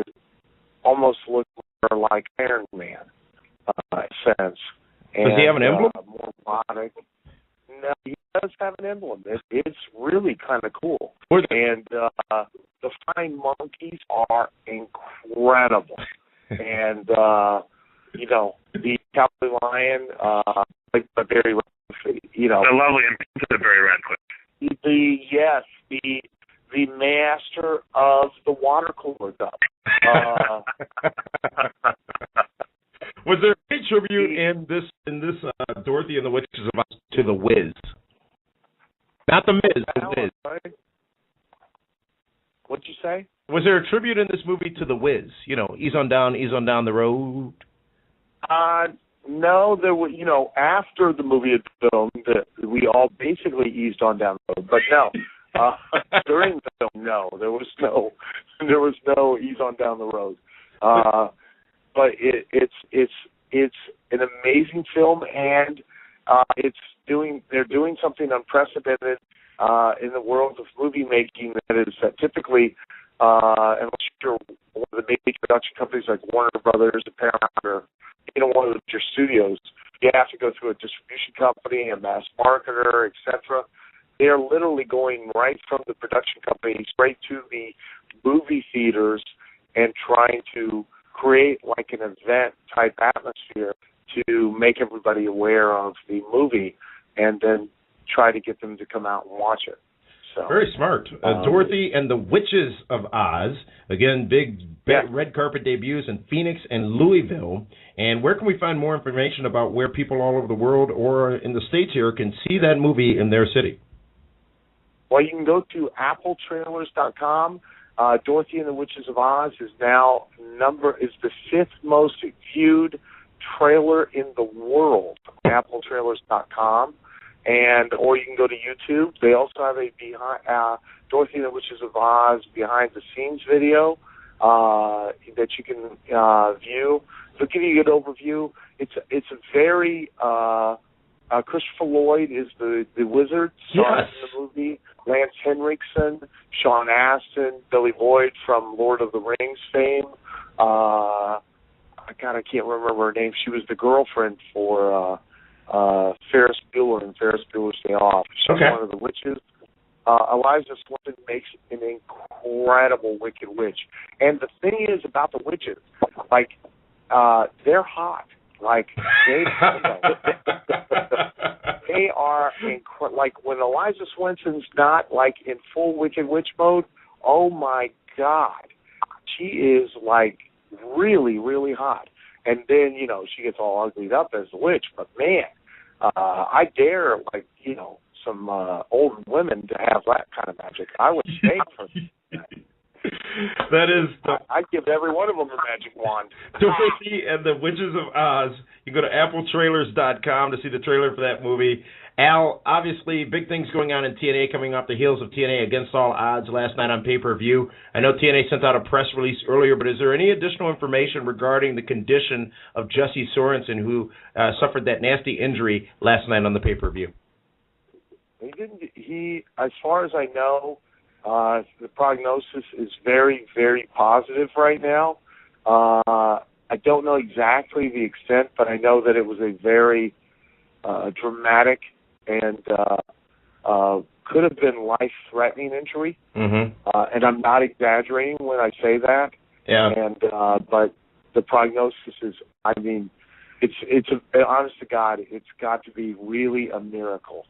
almost looks more like Iron Man in a sense. Does he have an emblem? More robotic. No, he does have an emblem. It's really kind of cool. And the flying monkeys are incredible. And, the Cowardly Lion, like the Barry Radcliffe, the lovely and the Barry Radcliffe. The master of the water cooler cup. Was there a tribute in this Dorothy and the Witches of Oz to the Wiz? Not the Miz, the Wiz. What'd you say? Was there a tribute in this movie to the Wiz? Ease on down the road. No, there were. After the movie had filmed, we all basically eased on down the road. But no, during the film, no, there was no ease on down the road. But it's an amazing film, and they're doing something unprecedented in the world of movie making. That is that typically, unless you're one of the major production companies like Warner Brothers and Paramount, or one of the major studios, you have to go through a distribution company, a mass marketer, etc. They are literally going right from the production company straight to the movie theaters and trying to create like an event type atmosphere to make everybody aware of the movie and then try to get them to come out and watch it. So very smart. Dorothy and the Witches of Oz. Again, big red carpet debuts in Phoenix and Louisville. And where can we find more information about where people all over the world or in the States here can see that movie in their city? Well, you can go to appletrailers.com. Dorothy and the Witches of Oz is now the 5th most viewed trailer in the world. Appletrailers.com, or you can go to YouTube. They also have a Dorothy and the Witches of Oz behind the scenes video that you can view. So give you a good overview. It's a very Christopher Lloyd is the wizard starring in the movie. Lance Henriksen, Sean Astin, Billy Boyd from Lord of the Rings fame. I can't remember her name. She was the girlfriend for Ferris Bueller in Ferris Bueller's Day Off. She's one of the witches. Eliza Swanton makes an incredible Wicked Witch. And the thing is about the witches, like, they're hot. Like, they are, like, when Eliza Swenson's not, like, in full Wicked Witch mode, oh, my God. She is, like, really, really hot. And then, she gets all uglied up as the witch. But, man, I dare, like, some old women to have that kind of magic. I would stay for that. That is... I'd give every one of them a magic wand. Dorothy and the Witches of Oz. You go to appletrailers.com to see the trailer for that movie. Al, obviously, big things going on in TNA coming off the heels of TNA Against All Odds last night on pay-per-view. I know TNA sent out a press release earlier, but is there any additional information regarding the condition of Jesse Sorensen, who suffered that nasty injury last night on the pay-per-view? He didn't. He, as far as I know, the prognosis is very, very positive right now. I don't know exactly the extent, but I know that it was a very dramatic and could have been life-threatening injury. Mm-hmm. And I'm not exaggerating when I say that. Yeah. And but the prognosis is, I mean, it's honest to God, it's got to be really a miracle,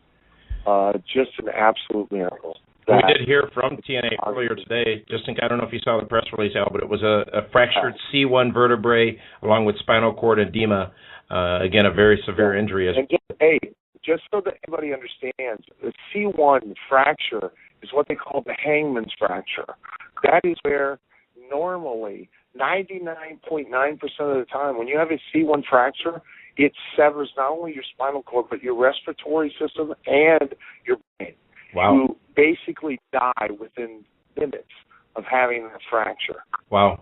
just an absolute miracle. We did hear from TNA earlier today. I don't know if you saw the press release, Al, but it was a fractured C1 vertebrae along with spinal cord edema. Again, a very severe injury. And just so that everybody understands, the C1 fracture is what they call the hangman's fracture. That is where normally 99.9% of the time when you have a C1 fracture, it severs not only your spinal cord but your respiratory system and your brain. Wow. You basically die within minutes of having that fracture. Wow.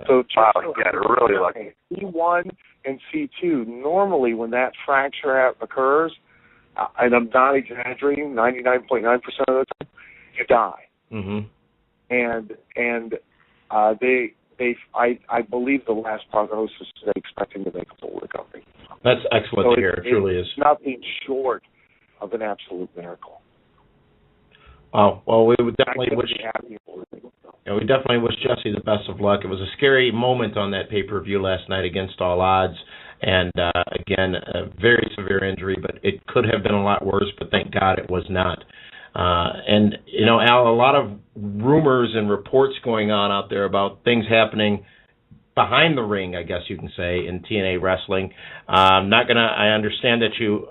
So really lucky. C1 and C2, normally when that fracture occurs, and I'm not exaggerating, 99.9% of the time, you die. Mm-hmm. And I believe the last prognosis is they're expecting to make a full recovery. That's excellent to hear. It truly is. Nothing short of an absolute miracle. Oh, well, we would definitely wish Jesse the best of luck. It was a scary moment on that pay-per-view last night against All Odds, and again, a very severe injury, but it could have been a lot worse, but thank God it was not. And, you know, Al, a lot of rumors and reports going on out there about things happening behind the ring, I guess you can say, in TNA wrestling. I understand that you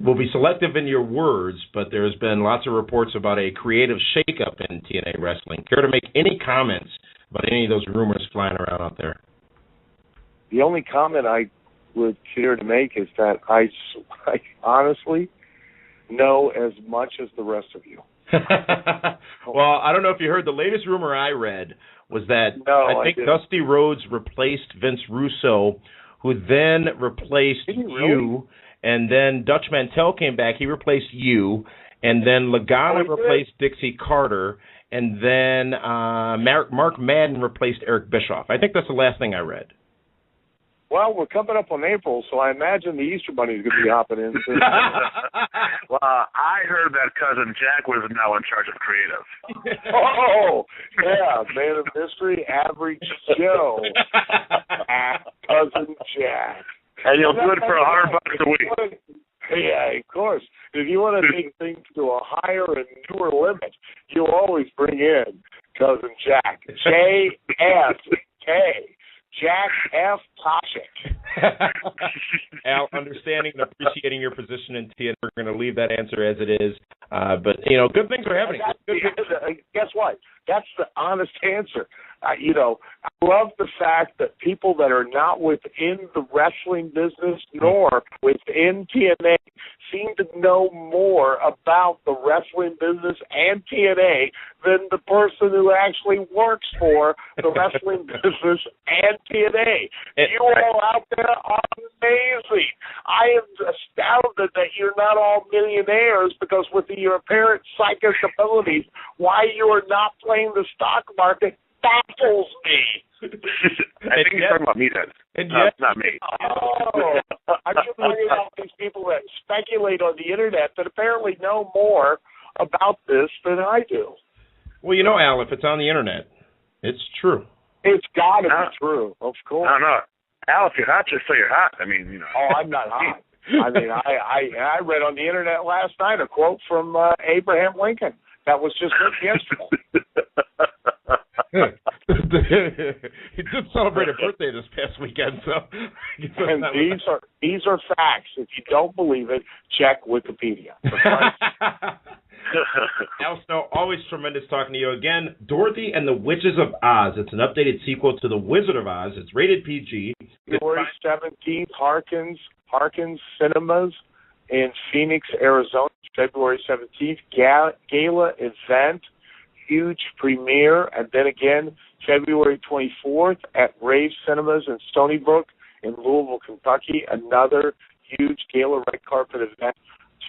will be selective in your words, but there's been lots of reports about a creative shakeup in TNA wrestling. Care to make any comments about any of those rumors flying around out there? The only comment I would care to make is that I honestly know as much as the rest of you. Well, I don't know if you heard the latest rumor I read was that I think Dusty Rhodes replaced Vince Russo, who then replaced you, and then Dutch Mantell came back. He replaced you, and then Lagana replaced Dixie Carter, and then Mark Madden replaced Eric Bischoff. I think that's the last thing I read. Well, we're coming up on April, so I imagine the Easter Bunny's going to be hopping in soon. Well, I heard that Cousin Jack was now in charge of creative. Oh, yeah, man of mystery, Average Joe, Cousin Jack. And you'll do it for $100 a week. Yeah, of course. If you want to take things to a higher and newer limit, you'll always bring in Cousin Jack. JFK. Jack F. Toshik. Al, understanding and appreciating your position in TNA, we're going to leave that answer as it is. But, you know, good things are happening. Guess what? That's the honest answer. I love the fact that people that are not within the wrestling business nor within TNA seem to know more about the wrestling business and TNA than the person who actually works for the wrestling business and TNA. You all out there are amazing. I am astounded that you're not all millionaires because with your apparent psychic abilities, why you are not playing the stock market baffles me. I think he's talking about me, then. It's not me. Oh, I'm just worried about these people that speculate on the internet that apparently know more about this than I do. Well, you know, Al, if it's on the internet, it's true. It's got to be true, of course. I don't know. Al, if you're hot, just say you're hot. I mean, you know. Oh, I'm not hot. I mean, I read on the internet last night a quote from Abraham Lincoln that was just yesterday. He did celebrate a birthday this past weekend, so. And these are facts. If you don't believe it, check Wikipedia. Al Snow, always tremendous talking to you again. Dorothy and the Witches of Oz. It's an updated sequel to The Wizard of Oz. It's rated PG. February 17th, Harkins Cinemas in Phoenix, Arizona. February 17th, gala event. Huge premiere, and then again February 24th at Rave Cinemas in Stony Brook in Louisville, Kentucky, another huge gala red carpet event.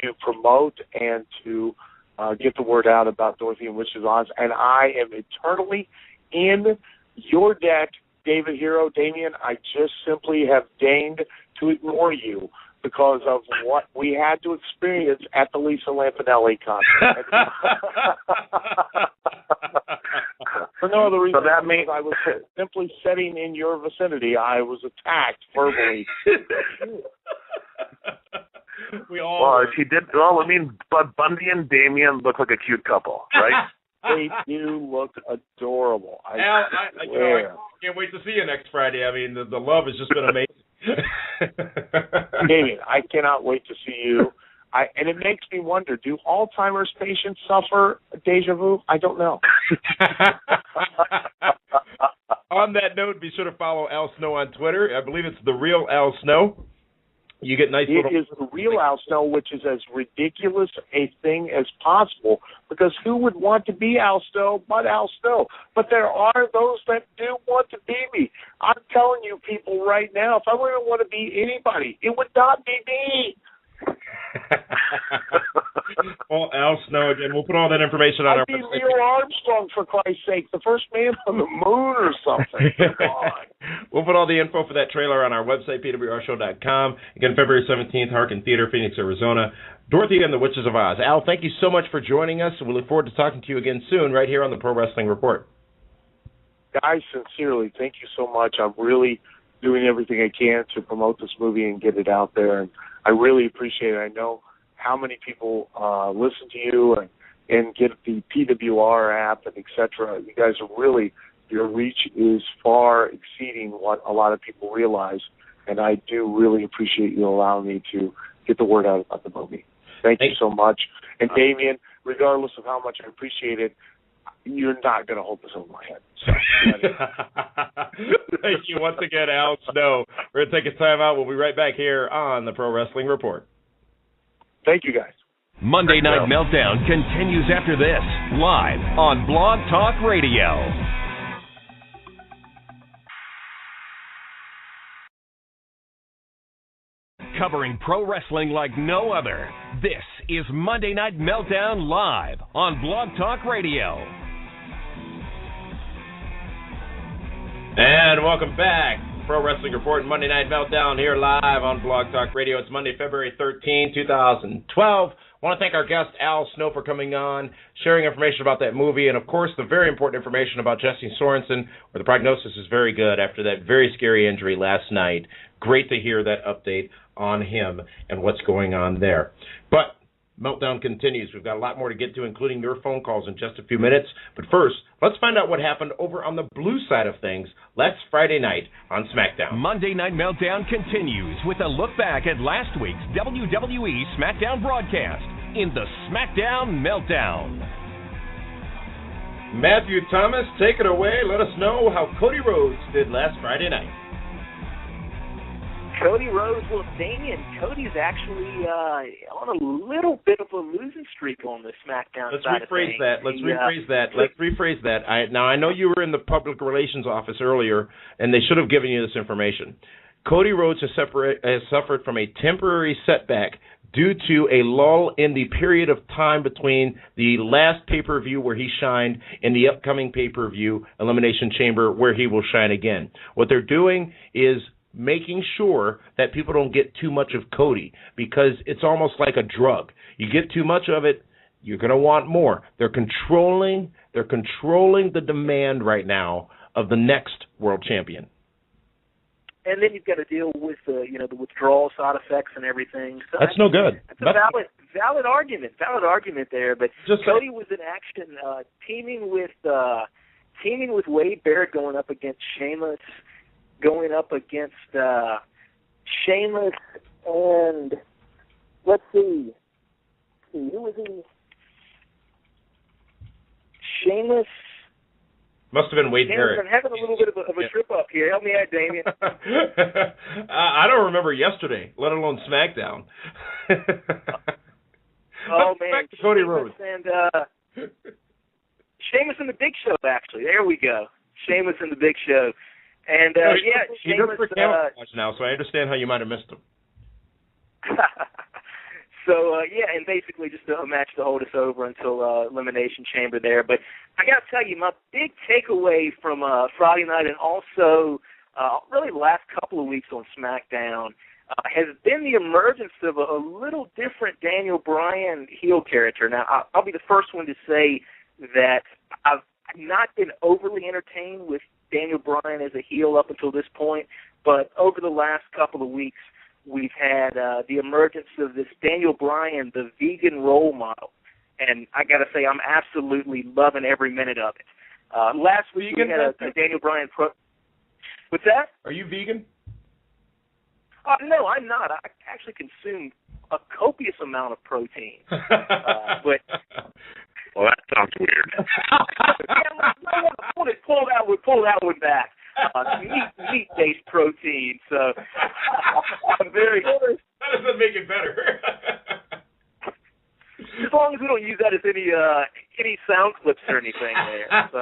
to promote and to get the word out about Dorothy and Witches of Oz, and I am eternally in your debt, David Hero. Damien, I just simply have deigned to ignore you because of what we had to experience at the Lisa Lampanelli concert. For no other reason, that means I was simply sitting in your vicinity. I was attacked verbally. Well, she did. Well, I mean, but Bundy and Damien look like a cute couple, right? They do look adorable. I can't wait to see you next Friday. I mean, the love has just been amazing. Damien, I cannot wait to see you. And it makes me wonder, do Alzheimer's patients suffer deja vu? I don't know. On that note, be sure to follow Al Snow on Twitter. I believe it's The Real Al Snow. You get nice little... It is The Real Al Snow, which is as ridiculous a thing as possible, because who would want to be Al Snow but Al Snow? But there are those that do want to be me. I'm telling you people right now, if I were to want to be anybody, it would not be me. Well, Al Snow, again, we'll put all that information on our website. I'd be Neil Armstrong, for Christ's sake, the first man on the moon or something. Come on. We'll put all the info for that trailer on our website, PWRshow.com. Again, February 17th, Harkin Theater, Phoenix, Arizona. Dorothy and the Witches of Oz. Al, thank you so much for joining us, and we look forward to talking to you again soon right here on the Pro Wrestling Report. Guys, sincerely, thank you so much. I'm really doing everything I can to promote this movie and get it out there, and I really appreciate it. I know how many people listen to you and get the PWR app and et cetera. You guys are really, your reach is far exceeding what a lot of people realize, and I do really appreciate you allowing me to get the word out about the movie. Thank you so much. And Damien, regardless of how much I appreciate it, you're not going to hold this over my head. So, thank you once again, Al Snow. We're going to take a time out. We'll be right back here on the Pro Wrestling Report. Thank you, guys. Monday Night Meltdown continues after this, live on Blog Talk Radio. Covering pro wrestling like no other, this is Monday Night Meltdown live on Blog Talk Radio. And welcome back. Pro Wrestling Report, Monday Night Meltdown here live on Blog Talk Radio. It's Monday, February 13, 2012. I want to thank our guest, Al Snow, for coming on, sharing information about that movie, and, of course, the very important information about Jesse Sorensen, where the prognosis is very good after that very scary injury last night. Great to hear that update on him and what's going on there. But Meltdown continues. We've got a lot more to get to, including your phone calls in just a few minutes. But first, let's find out what happened over on the blue side of things last Friday night on SmackDown. Monday Night Meltdown continues with a look back at last week's WWE SmackDown broadcast in the SmackDown Meltdown. Matthew Thomas, take it away. Let us know how Cody Rhodes did last Friday night. Cody Rhodes, well, Damien, Cody's actually on a little bit of a losing streak on the SmackDown side of things. Let's rephrase that. Now, I know you were in the public relations office earlier, and they should have given you this information. Cody Rhodes has suffered from a temporary setback due to a lull in the period of time between the last pay-per-view where he shined and the upcoming pay-per-view, Elimination Chamber, where he will shine again. What they're doing is making sure that people don't get too much of Cody, because it's almost like a drug. You get too much of it, you're going to want more. They're controlling the demand right now of the next world champion. And then you've got to deal with the withdrawal side effects and everything. So that's no good. That's a valid argument there. But Cody was in action, teaming with Wade Barrett, going up against Sheamus, going up against Sheamus, and let's see, who was he? Sheamus. Must have been Wade Barrett. I'm having a little bit of a trip up here. Help me out, Damien. I don't remember yesterday, let alone SmackDown. Oh, man. Back to Cody Rhodes. And Sheamus and the Big Show, actually. There we go. Sheamus and the Big Show. And, Sheamus... He does for camouflage now, so I understand how you might have missed him. yeah, and basically just a match to hold us over until Elimination Chamber there. But I got to tell you, my big takeaway from Friday night and also really the last couple of weeks on SmackDown has been the emergence of a little different Daniel Bryan heel character. Now, I'll be the first one to say that I've not been overly entertained with Daniel Bryan as a heel up until this point, but over the last couple of weeks, we've had the emergence of this Daniel Bryan, the vegan role model. And I got to say, I'm absolutely loving every minute of it. Last week, we had a Daniel Bryan What's that? Are you vegan? No, I'm not. I actually consume a copious amount of protein. But well, that sounds weird. I want to pull that one back. Meat-based protein. So I'm very. That doesn't make it better. As long as we don't use that as any sound clips or anything there. So.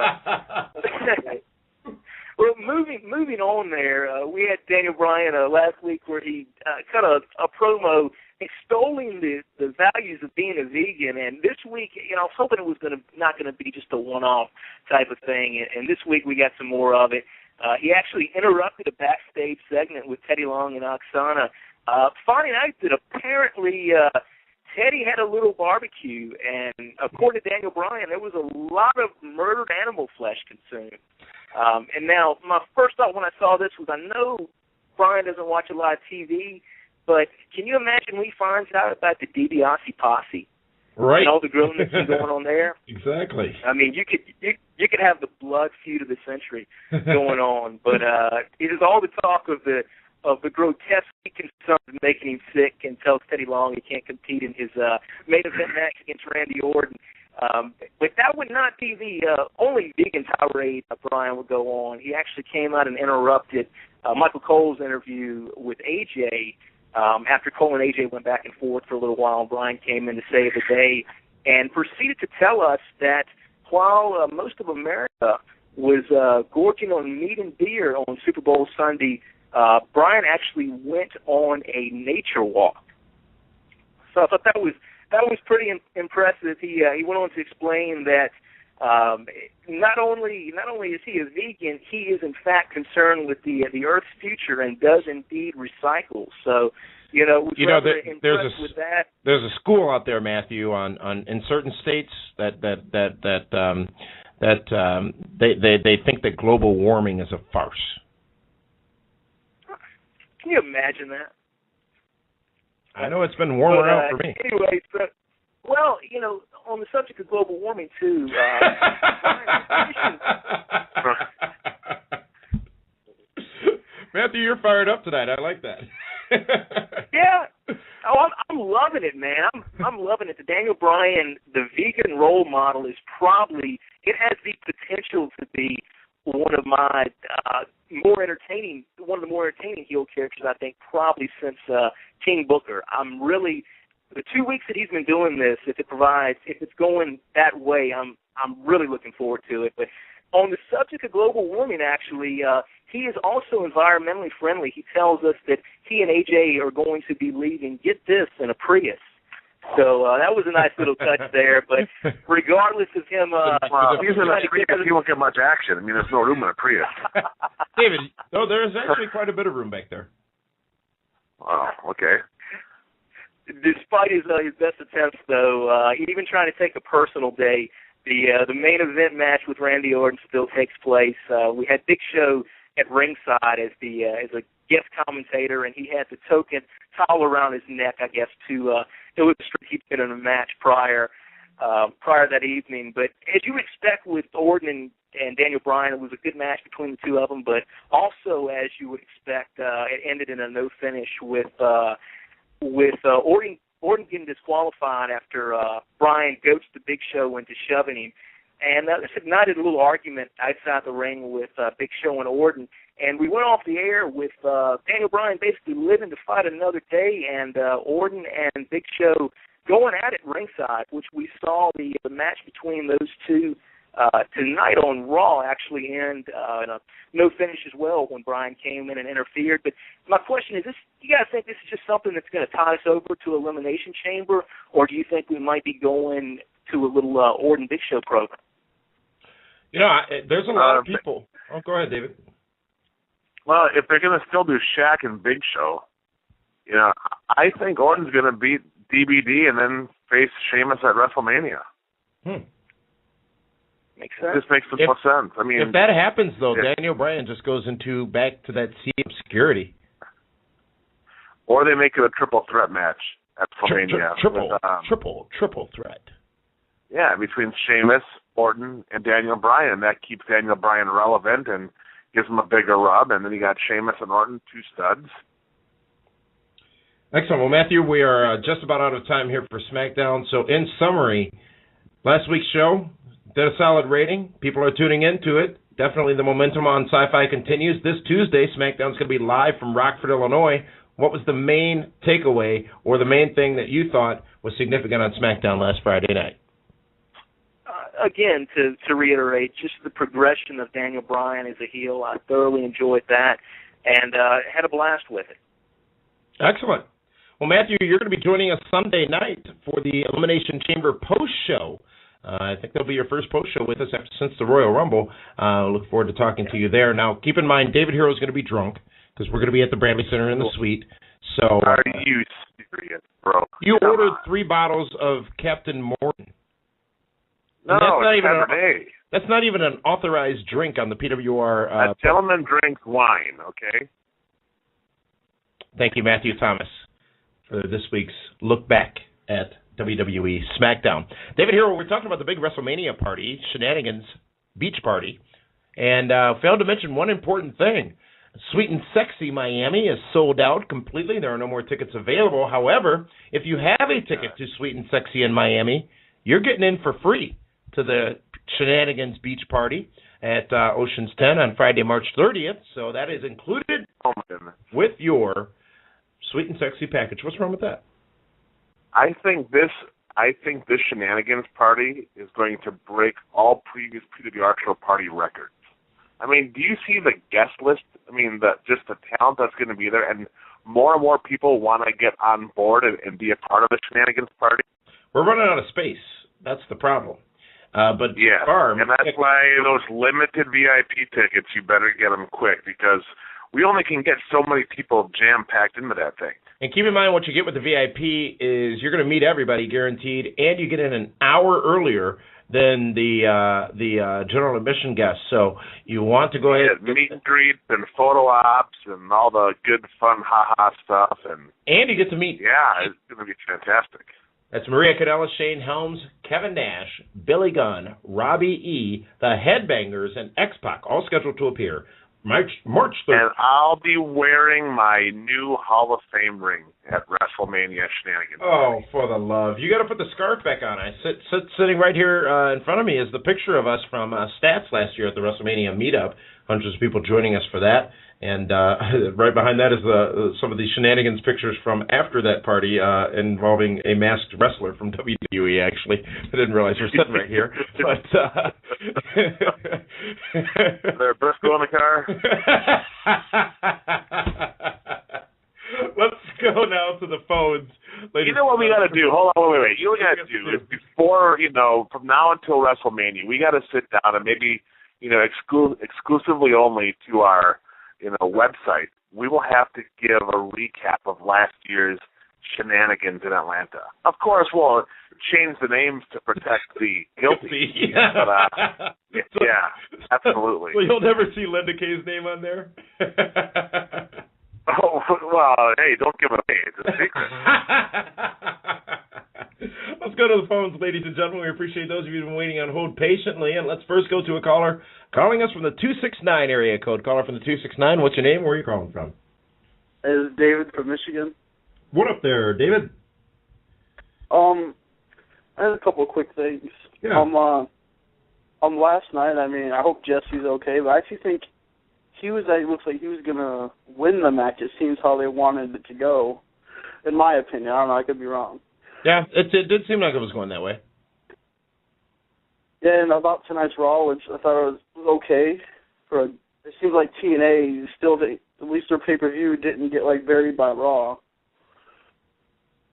Well, moving on there, we had Daniel Bryan last week where he cut a promo extolling the values of being a vegan, and this week, I was hoping it was not going to be just a one-off type of thing, and this week we got some more of it. He actually interrupted a backstage segment with Teddy Long and Oksana, finding out that apparently Teddy had a little barbecue, and according to Daniel Bryan, there was a lot of murdered animal flesh consumed. And now, my first thought when I saw this was, I know Bryan doesn't watch a lot of TV, but can you imagine when he finds out about the DiBiase posse? Right. And all the grilling that's going on there? Exactly. I mean, you could have the blood feud of the century going on, but it is all the talk of the grotesque concerns making him sick and tells Teddy Long he can't compete in his main event match against Randy Orton. But that would not be the only vegan tirade Bryan would go on. He actually came out and interrupted Michael Cole's interview with AJ after Cole and AJ went back and forth for a little while. Bryan came in to save the day and proceeded to tell us that while most of America was gorging on meat and beer on Super Bowl Sunday, Bryan actually went on a nature walk. So I thought that was pretty impressive. He went on to explain that not only is he a vegan, he is in fact concerned with the Earth's future and does indeed recycle. So, with that. There's a school out there, Matthew, on in certain states that they think that global warming is a farce. Can you imagine that? I know it's been warmer out for me. Anyway, well, on the subject of global warming, too, Matthew, you're fired up tonight. I like that. Yeah. Oh, I'm loving it, man. I'm loving it. The Daniel Bryan, the vegan role model, is it has the potential to be one of my more entertaining heel characters, I think, probably since King Booker. The 2 weeks that he's been doing this, if it's going that way, I'm really looking forward to it. But on the subject of global warming, actually, he is also environmentally friendly. He tells us that he and AJ are going to be leaving, get this, in a Prius. So that was a nice little touch there. But regardless of him, he's in a Prius, he won't get much action. I mean, there's no room in a Prius. David, there's actually quite a bit of room back there. Oh, okay. Despite his best attempts, though, even trying to take a personal day, the main event match with Randy Orton still takes place. We had Big Show at ringside as a guest commentator, and he had the token towel around his neck, I guess, to illustrate he'd been in a match prior that evening. But as you would expect with Orton and Daniel Bryan, it was a good match between the two of them. But also, as you would expect, it ended in a no finish with Orton getting disqualified after Bryan goats the Big Show into shoving him. And this ignited a little argument outside the ring with Big Show and Orton. And we went off the air with Daniel Bryan basically living to fight another day, and Orton and Big Show going at it ringside, which we saw the match between those two tonight on Raw actually end in a no finish as well when Bryan came in and interfered. But my question is, you guys think this is just something that's going to tie us over to Elimination Chamber, or do you think we might be going to a little Orton Big Show program? There's a lot of people. Oh, go ahead, David. Well, if they're going to still do Shaq and Big Show, I think Orton's going to beat DBD and then face Sheamus at WrestleMania. Makes sense. This makes the most sense. I mean, if that happens, though, Daniel Bryan just goes back to that sea of obscurity. Or they make it a triple threat match at WrestleMania. Triple threat. Yeah, between Sheamus, Orton, and Daniel Bryan. That keeps Daniel Bryan relevant and gives him a bigger rub. And then you got Sheamus and Orton, two studs. Excellent. Well, Matthew, we are just about out of time here for SmackDown. So, in summary, last week's show did a solid rating. People are tuning into it. Definitely the momentum on Sci-Fi continues. This Tuesday, SmackDown's going to be live from Rockford, Illinois. What was the main takeaway or the main thing that you thought was significant on SmackDown last Friday night? Again, to reiterate, just the progression of Daniel Bryan as a heel. I thoroughly enjoyed that and had a blast with it. Excellent. Well, Matthew, you're going to be joining us Sunday night for the Elimination Chamber post-show. I think that'll be your first post-show with us since the Royal Rumble. Look forward to talking to you there. Now, keep in mind, David Hero is going to be drunk because we're going to be at the Bradley Center in the suite. So, are you serious, bro? You ordered 3 bottles of Captain Morton. No, that's not even an authorized drink on the PWR. A gentleman drinks wine, okay? Thank you, Matthew Thomas, for this week's look back at WWE SmackDown. David Hero, we're talking about the big WrestleMania party, Shenanigans Beach Party, and failed to mention one important thing. Sweet and Sexy Miami is sold out completely. There are no more tickets available. However, if you have a ticket to Sweet and Sexy in Miami, you're getting in for free to the Shenanigans Beach Party at Ocean's 10 on Friday, March 30th. So that is included with your Sweet and Sexy package. What's wrong with that? I think this Shenanigans party is going to break all previous PWR show party records. I mean, do you see the guest list? I mean, just the talent that's going to be there, and more people want to get on board and be a part of the Shenanigans party. We're running out of space. That's the problem. But yeah, and that's why those limited VIP tickets, you better get them quick because we only can get so many people jam-packed into that thing. And keep in mind what you get with the VIP is you're going to meet everybody guaranteed, and you get in an hour earlier than the general admission guests. So you want to go ahead. Meet and greets and photo ops and all the good, fun, ha-ha stuff. And you get to meet. Yeah, it's going to be fantastic. That's Maria Kanellis, Shane Helms, Kevin Nash, Billy Gunn, Robbie E., the Headbangers, and X-Pac, all scheduled to appear March 3rd. And I'll be wearing my new Hall of Fame ring at WrestleMania Shenanigans. Oh, for the love. You got to put the scarf back on. Sitting right here in front of me is the picture of us from Stats last year at the WrestleMania meetup. Hundreds of people joining us for that. And right behind that is some of the Shenanigans pictures from after that party involving a masked wrestler from WWE, actually. I didn't realize you were sitting right here. But is there a Briscoe in the car? Let's go now to the phones. You know what we got to do? Hold on, wait. You know what we got to do is before, from now until WrestleMania, we got to sit down and maybe, exclusively only to our website, we will have to give a recap of last year's Shenanigans in Atlanta. Of course, we'll change the names to protect the guilty. Yeah. But, yeah, absolutely. So you'll never see Linda Kay's name on there? Oh, well, hey, don't give it away. It's a secret. Let's go to the phones, ladies and gentlemen. We appreciate those of you who've been waiting on hold patiently. And let's first go to a caller calling us from the 269 area code. Caller from the 269. What's your name? Where are you calling from? It's David from Michigan. What up there, David? I had a couple of quick things. Yeah. Last night, I hope Jesse's okay, but I actually think it looks like he was going to win the match. It seems how they wanted it to go, in my opinion. I don't know, I could be wrong. Yeah, it did seem like it was going that way. Yeah, and about tonight's Raw, which I thought it was okay. It seems like TNA still, at least their pay-per-view didn't get buried by Raw.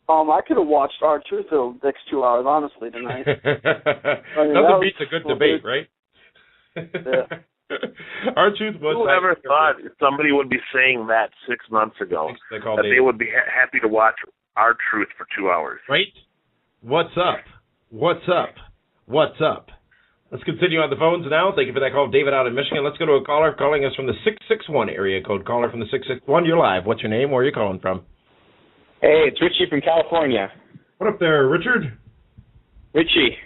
I could have watched R-Truth the next 2 hours, honestly, tonight. Nothing beats a good debate, right? Yeah. R-Truth was... Whoever thought somebody would be saying that 6 months ago, that they would be happy to watch R-Truth for 2 hours. Right? What's up? What's up? What's up? Let's continue on the phones now. Thank you for that call, David, out in Michigan. Let's go to a caller calling us from the 661 area code. Caller from the 661, you're live. What's your name? Where are you calling from? Hey, it's Richie from California. What up there, Richard? Richie.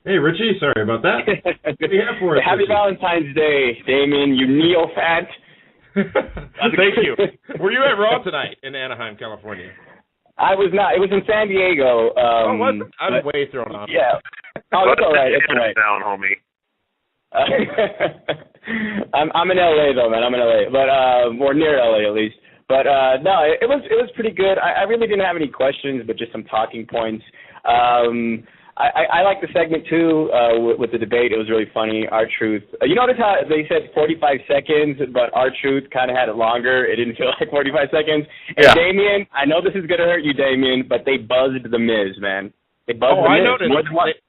Hey, Richie. Sorry about that. What do you have for us? Happy Valentine's Day, Damien, you neo-fat. Thank you. Were you at Raw tonight in Anaheim, California? I was not. It was in San Diego. Was it? I'm way thrown off. Yeah. Oh, it's all right. It's all right. Down, homie. I'm in LA though, man. I'm in LA, but or near LA at least. But no, it was pretty good. I really didn't have any questions, but just some talking points. I like the segment too with the debate. It was really funny. R-Truth. You notice how they said 45 seconds, but R-Truth kind of had it longer. It didn't feel like 45 seconds. And yeah. Damien, I know this is gonna hurt you, Damien, but they buzzed the Miz, man. They buzzed the Miz. I noticed.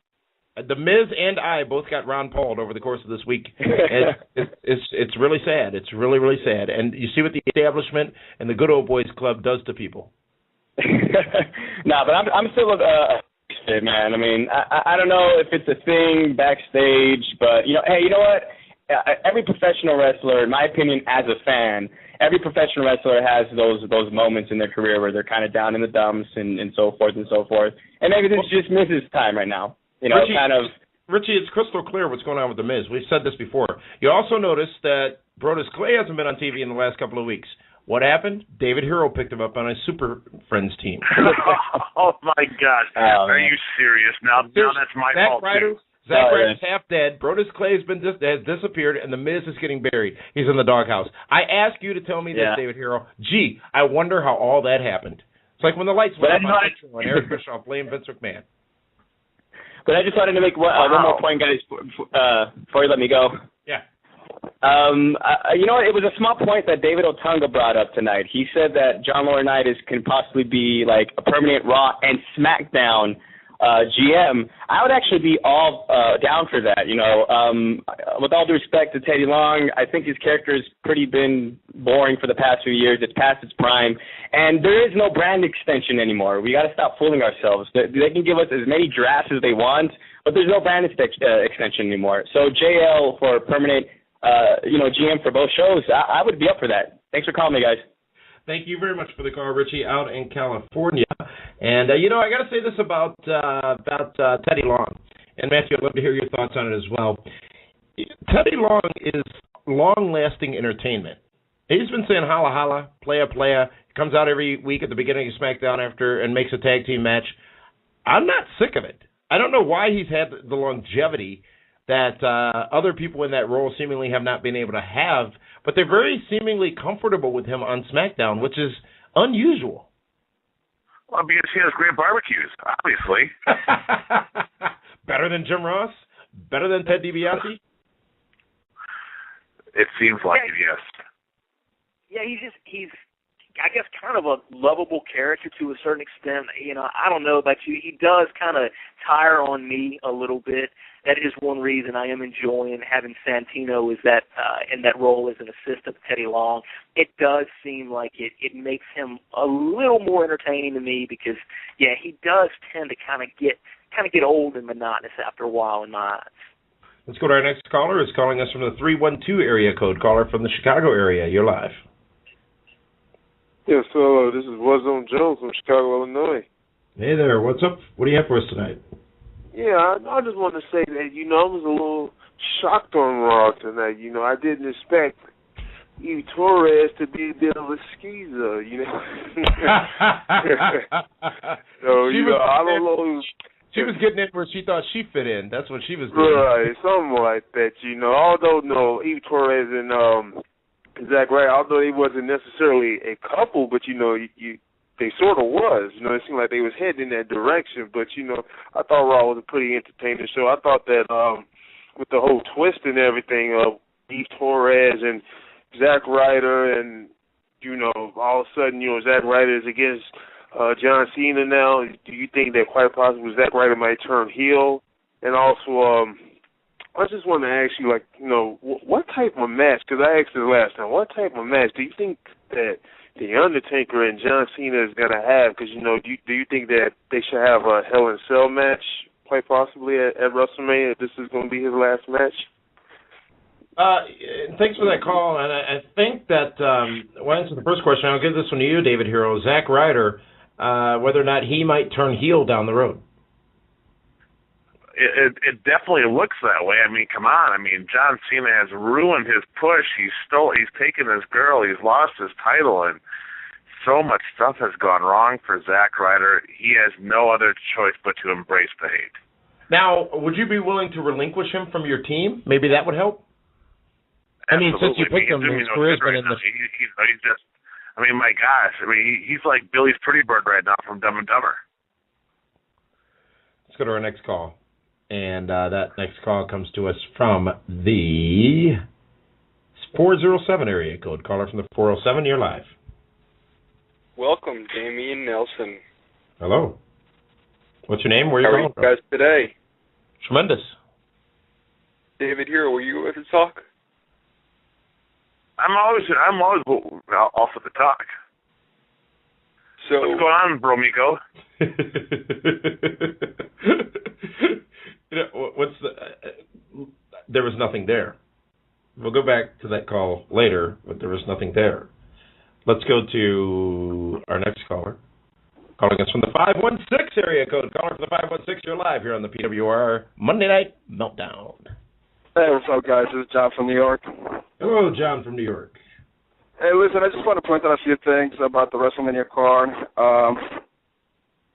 The Miz and I both got Ron Paul'd over the course of this week. It's really sad. It's really, really sad. And you see what the establishment and the good old boys club does to people. No, but I'm still man. I mean, I don't know if it's a thing backstage, but hey, you know what? Every professional wrestler, in my opinion, as a fan, every professional wrestler has those moments in their career where they're kind of down in the dumps and so forth and so forth. And maybe this just Miz's time right now. Richie, it's crystal clear what's going on with The Miz. We've said this before. You also notice that Brodus Clay hasn't been on TV in the last couple of weeks. What happened? David Hero picked him up on his Super Friends team. Oh, my gosh. Are you serious? Now that's my fault, too. Zack Ryder's half dead. Brodus Clay has disappeared, and The Miz is getting buried. He's in the doghouse. I ask you to tell me this, David Hero. Gee, I wonder how all that happened. It's like when the lights went up on Eric Bischoff blamed Vince McMahon. But I just wanted to make one more point, guys, before you let me go. Yeah. You know what? It was a small point that David Otunga brought up tonight. He said that John Laurinaitis can possibly be like a permanent Raw and SmackDown GM. I would actually be all down for that. With all due respect to Teddy Long, I think his character has pretty been boring for the past few years. It's past its prime, and there is no brand extension anymore. We got to stop fooling ourselves. They can give us as many drafts as they want, but there's no brand extension anymore. So JL for permanent, GM for both shows, I would be up for that. Thanks for calling me, guys. Thank you very much for the call, Richie, out in California. And, I got to say this about Teddy Long. And, Matthew, I'd love to hear your thoughts on it as well. Teddy Long is long-lasting entertainment. He's been saying holla holla, playa playa. He comes out every week at the beginning of SmackDown and makes a tag team match. I'm not sick of it. I don't know why he's had the longevity that other people in that role seemingly have not been able to have, but they're very seemingly comfortable with him on SmackDown, which is unusual. Well, because he has great barbecues, obviously. Better than Jim Ross? Better than Ted DiBiase? It seems like it, yes. Yeah, he's I guess kind of a lovable character to a certain extent. I don't know about you. He does kind of tire on me a little bit. That is one reason I am enjoying having Santino is that in that role as an assistant to Teddy Long. It does seem like it makes him a little more entertaining to me because, he does tend to kind of get old and monotonous after a while in my eyes. Let's go to our next caller. Who's calling us from the 312 area code. Caller from the Chicago area. You're live. Yes, hello. This is Warzone Jones from Chicago, Illinois. Hey there. What's up? What do you have for us tonight? Yeah, I just want to say that, I was a little shocked on Raw tonight. I didn't expect Eve Torres to be a bit of a skeezer, So, I don't know. She was getting in where she thought she fit in. That's what she was doing. Right, something like that, Although, Eve Torres and Zack Ryder, although they wasn't necessarily a couple, but, you they sort of was. You know, it seemed like they was heading in that direction. But, you know, I thought Raw was a pretty entertaining show. I thought that with the whole twist and everything of Steve Torres and Zack Ryder and, you know, all of a sudden, you know, Zack Ryder is against John Cena now. Do you think that quite possibly Zack Ryder might turn heel? And also, I just want to ask you, like, you know, what type of match, because I asked it last time, what type of match do you think that The Undertaker and John Cena is going to have? Because, you know, do you think that they should have a Hell in a Cell match, quite possibly, at WrestleMania, if this is going to be his last match? Thanks for that call, and I think that, well, answer the first question. I'll give this one to you, David Hero. Zack Ryder, whether or not he might turn heel down the road. It definitely looks that way. I mean, come on. I mean, John Cena has ruined his push. He's taken his girl. He's lost his title, and so much stuff has gone wrong for Zack Ryder. He has no other choice but to embrace the hate. Now, would you be willing to relinquish him from your team? Maybe that would help. I mean, since you picked him, his career's been in the. He's just. I mean, my gosh. I mean, he's like Billy's Pretty Bird right now from Dumb and Dumber. Let's go to our next call. And that next call comes to us from the 407 area code. Caller from the 407, you're live. Welcome, Damian Nelson. Hello. What's your name? Where are you calling from? How are you guys today? Tremendous. David Hero, were you ready to talk? I'm always off at the talk. So what's going on, Bromico? You know, what's the? There was nothing there. We'll go back to that call later, but there was nothing there. Let's go to our next caller. Calling us from the 516 area code. Caller from the 516, you're live here on the PWR Monday Night Meltdown. Hey, what's up, guys? This is John from New York. Hello, John from New York. Hey, listen, I just want to point out a few things about the WrestleMania card.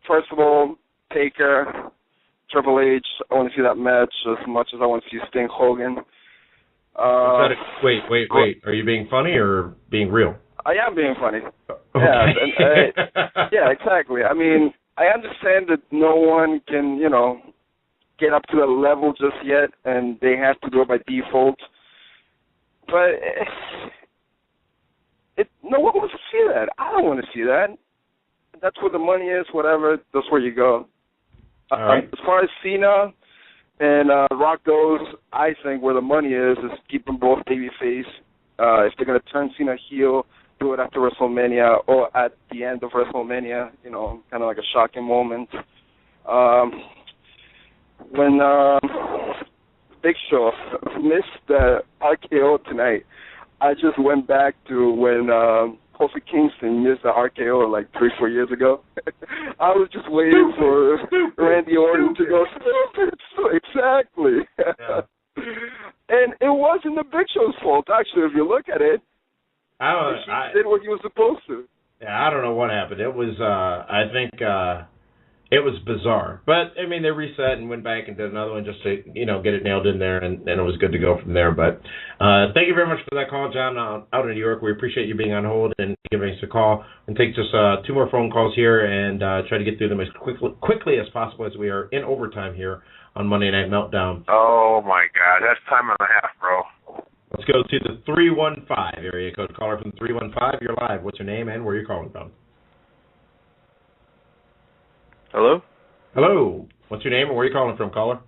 First of all, Taker, Triple H, I want to see that match as much as I want to see Sting Hogan. Wait. Are you being funny or being real? I am being funny. Okay. Yeah, exactly. I mean, I understand that no one can, you know, get up to that level just yet, and they have to do it by default. But no one wants to see that. I don't want to see that. That's where the money is, whatever. That's where you go. All right. As far as Cena and Rock goes, I think where the money is keep them both babyface. If they're going to turn Cena heel, do it after WrestleMania or at the end of WrestleMania, you know, kind of like a shocking moment. When Big Show missed the RKO tonight, I just went back to when Kofi Kingston missed the RKO like 3-4 years ago. I was just waiting for Randy Orton to go, stupid. Exactly. Yeah. And it wasn't the Big Show's fault, actually, if you look at it. He did what he was supposed to. Yeah, I don't know what happened. It was, I think, it was bizarre. But, I mean, they reset and went back and did another one just to, you know, get it nailed in there, and it was good to go from there. But thank you very much for that call, John, out in New York. We appreciate you being on hold and giving us a call. And take just 2 more phone calls here and try to get through them as quickly as possible as we are in overtime here on Monday Night Meltdown. Oh, my God. That's time and a half, bro. Let's go to the 315 area code. Caller from the 315, you're live. What's your name and where are you calling from? Hello? Hello. What's your name and where are you calling from, caller?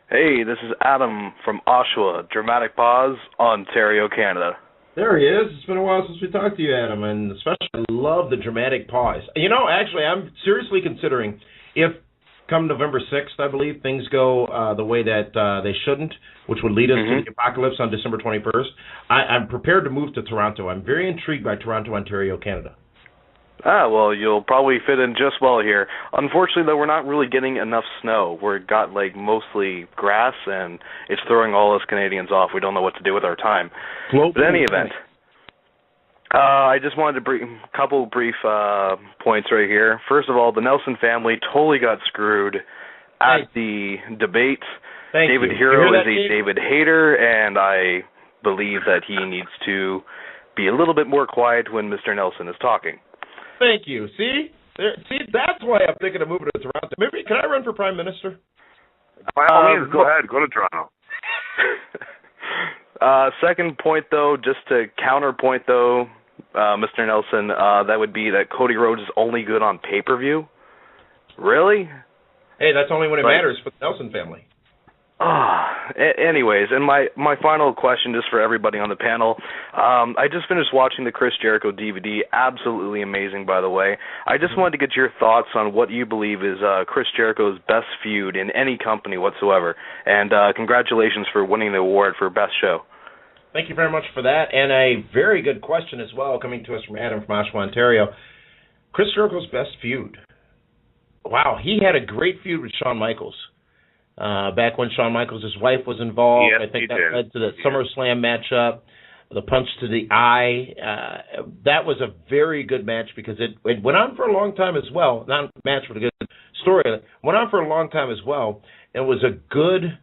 Hey, this is Adam from Oshawa, Dramatic Pause, Ontario, Canada. There he is. It's been a while since we talked to you, Adam, and especially I love the dramatic pause. You know, actually, I'm seriously considering if come November 6th, I believe, things go the way that they shouldn't, which would lead us to the apocalypse on December 21st. I'm prepared to move to Toronto. I'm very intrigued by Toronto, Ontario, Canada. Well, you'll probably fit in just well here. Unfortunately, though, we're not really getting enough snow. We've got, like, mostly grass, and it's throwing all us Canadians off. We don't know what to do with our time. But in any event, I just wanted to bring a couple brief points right here. First of all, the Nelson family totally got screwed at the debate. David Hero is a David hater, and I believe that he needs to be a little bit more quiet when Mr. Nelson is talking. Thank you. See, that's why I'm thinking of moving to Toronto. Maybe can I run for Prime Minister? By all means, go ahead. Go to Toronto. Second point, though, just to counterpoint, though, Mr. Nelson, that would be that Cody Rhodes is only good on pay-per-view. Really? Hey, that's only when it matters for the Nelson family. Anyways, and my final question just for everybody on the panel. I just finished watching the Chris Jericho DVD. Absolutely amazing, by the way. I just wanted to get your thoughts on what you believe is Chris Jericho's best feud in any company whatsoever. And congratulations for winning the award for Best Show. Thank you very much for that. And a very good question as well, coming to us from Adam from Oshawa, Ontario. Chris Jericho's best feud. Wow, he had a great feud with Shawn Michaels. Back when Shawn Michaels' wife was involved. Yes, I think that led to the SummerSlam matchup, the punch to the eye. That was a very good match because it went on for a long time as well. Not a match, but a good story. It went on for a long time as well. It was a good,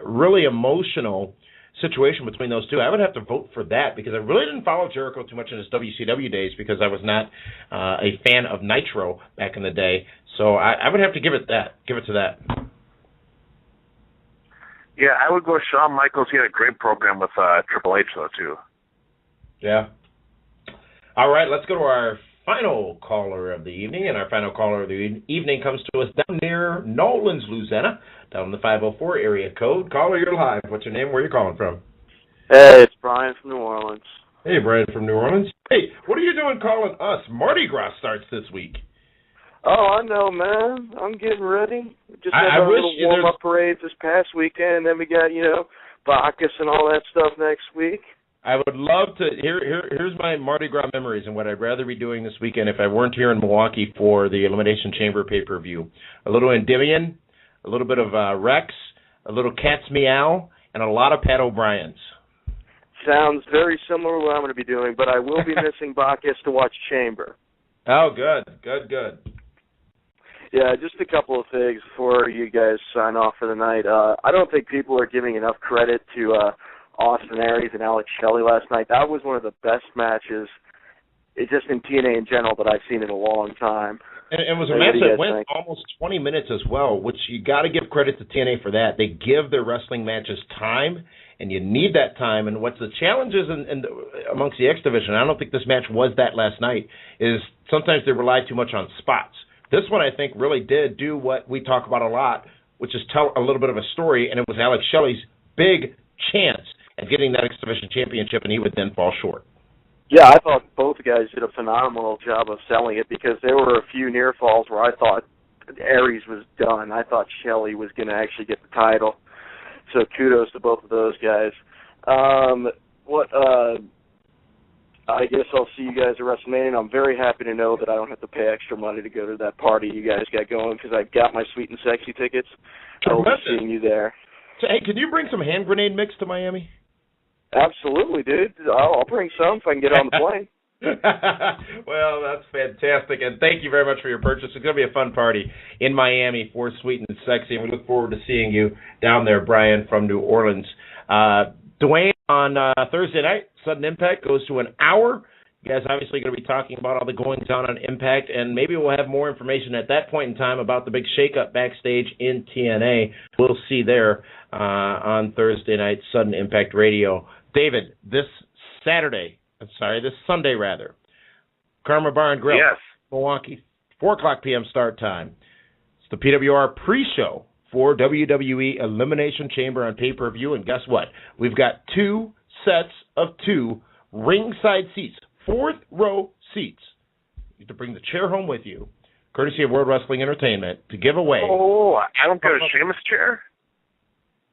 really emotional situation between those two. I would have to vote for that because I really didn't follow Jericho too much in his WCW days because I was not a fan of Nitro back in the day. So I would have to give it to that. Yeah, I would go with Shawn Michaels. He had a great program with Triple H, though, too. Yeah. All right, let's go to our final caller of the evening, and our final caller of the evening comes to us down near Nolens, Louisiana, down in the 504 area code. Caller, you're live. What's your name? Where are you calling from? Hey, it's Brian from New Orleans. Hey, Brian from New Orleans. Hey, what are you doing calling us? Mardi Gras starts this week. Oh, I know, man. I'm getting ready. Just had a little warm-up parade this past weekend, and then we got, Bacchus and all that stuff next week. I would love to. Here's my Mardi Gras memories and what I'd rather be doing this weekend if I weren't here in Milwaukee for the Elimination Chamber pay-per-view. A little Endymion, a little bit of Rex, a little Cat's Meow, and a lot of Pat O'Brien's. Sounds very similar to what I'm going to be doing, but I will be missing Bacchus to watch Chamber. Oh, good. Yeah, just a couple of things before you guys sign off for the night. I don't think people are giving enough credit to Austin Aries and Alex Shelley last night. That was one of the best matches, just in TNA in general, that I've seen in a long time. And it was a match that went almost 20 minutes as well, which you got to give credit to TNA for that. They give their wrestling matches time, and you need that time. And what's the challenges amongst the X Division, I don't think this match was that last night, is sometimes they rely too much on spots. This one, I think, really did do what we talk about a lot, which is tell a little bit of a story, and it was Alex Shelley's big chance at getting that X Division championship, and he would then fall short. Yeah, I thought both guys did a phenomenal job of selling it because there were a few near falls where I thought Aries was done. I thought Shelley was going to actually get the title. So kudos to both of those guys. I guess I'll see you guys at WrestleMania, and I'm very happy to know that I don't have to pay extra money to go to that party you guys got going because I got my Sweet and Sexy tickets. I will be seeing you there. Hey, can you bring some hand grenade mix to Miami? Absolutely, dude. I'll bring some if I can get on the plane. Well, that's fantastic, and thank you very much for your purchase. It's going to be a fun party in Miami for Sweet and Sexy, and we look forward to seeing you down there, Brian, from New Orleans. Dwayne, on Thursday night, Sudden Impact goes to an hour. You guys obviously going to be talking about all the goings on Impact, and maybe we'll have more information at that point in time about the big shakeup backstage in TNA. We'll see there on Thursday night, Sudden Impact Radio. David, this Sunday, Karma Bar and Grill, yes. Milwaukee, 4 o'clock p.m. start time. It's the PWR pre-show for WWE Elimination Chamber on pay-per-view, and guess what? We've got 2 sets of 2 ringside seats, 4th row seats. You have to bring the chair home with you, courtesy of World Wrestling Entertainment, to give away. Oh, I don't get a Sheamus chair?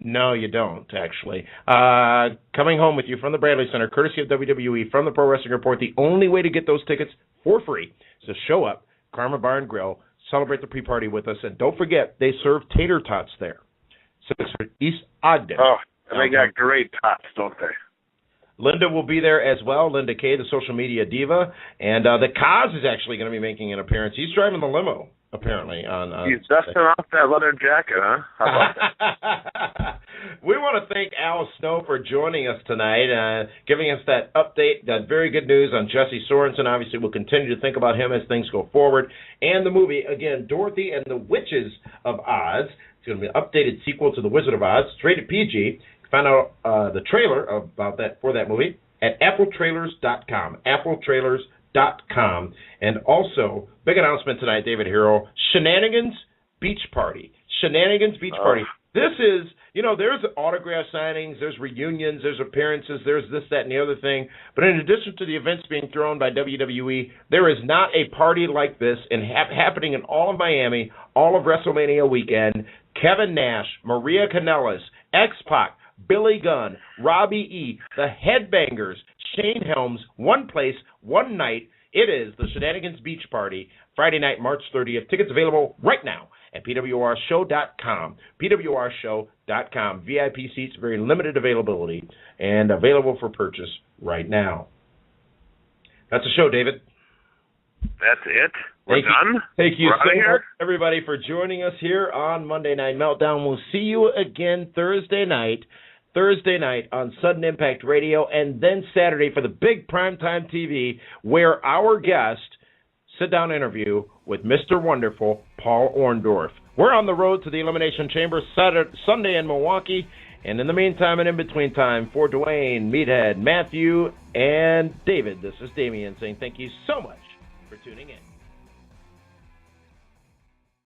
No, you don't, actually. Coming home with you from the Bradley Center, courtesy of WWE, from the Pro Wrestling Report, the only way to get those tickets for free is to show up, Karma Bar and Grill, celebrate the pre-party with us, and don't forget, they serve tater tots there. 600 East Ogden. Oh, and they got great tots, don't they? Linda will be there as well, Linda Kay, the social media diva, and the Kaz is actually going to be making an appearance. He's driving the limo, apparently. He's dusting off that leather jacket, huh? How about that? We want to thank Al Snow for joining us tonight, giving us that update, that very good news on Jesse Sorensen. Obviously, we'll continue to think about him as things go forward. And the movie, again, Dorothy and the Witches of Oz. It's going to be an updated sequel to The Wizard of Oz. It's rated PG. You can find out the trailer about that for that movie at appletrailers.com. appletrailers.com. And also, big announcement tonight, David Hero, Shenanigans Beach Party. Shenanigans Beach Party. This is, there's autograph signings, there's reunions, there's appearances, there's this, that, and the other thing. But in addition to the events being thrown by WWE, there is not a party like this happening in all of Miami, all of WrestleMania weekend. Kevin Nash, Maria Kanellis, X-Pac, Billy Gunn, Robbie E., the Headbangers, Shane Helms, one place, one night. It is the Shenanigans Beach Party, Friday night, March 30th. Tickets available right now at PWRshow.com. PWRshow.com. VIP seats, very limited availability, and available for purchase right now. That's the show, David. That's it? We're done? Thank you so much, everybody, for joining us here on Monday Night Meltdown. We'll see you again Thursday night on Sudden Impact Radio, and then Saturday for the big primetime TV, where our guest sit-down interview with Mr. Wonderful, Paul Orndorff. We're on the road to the Elimination Chamber Sunday in Milwaukee, and in the meantime and in between time, for Dwayne, Meathead, Matthew, and David, this is Damian saying thank you so much for tuning in.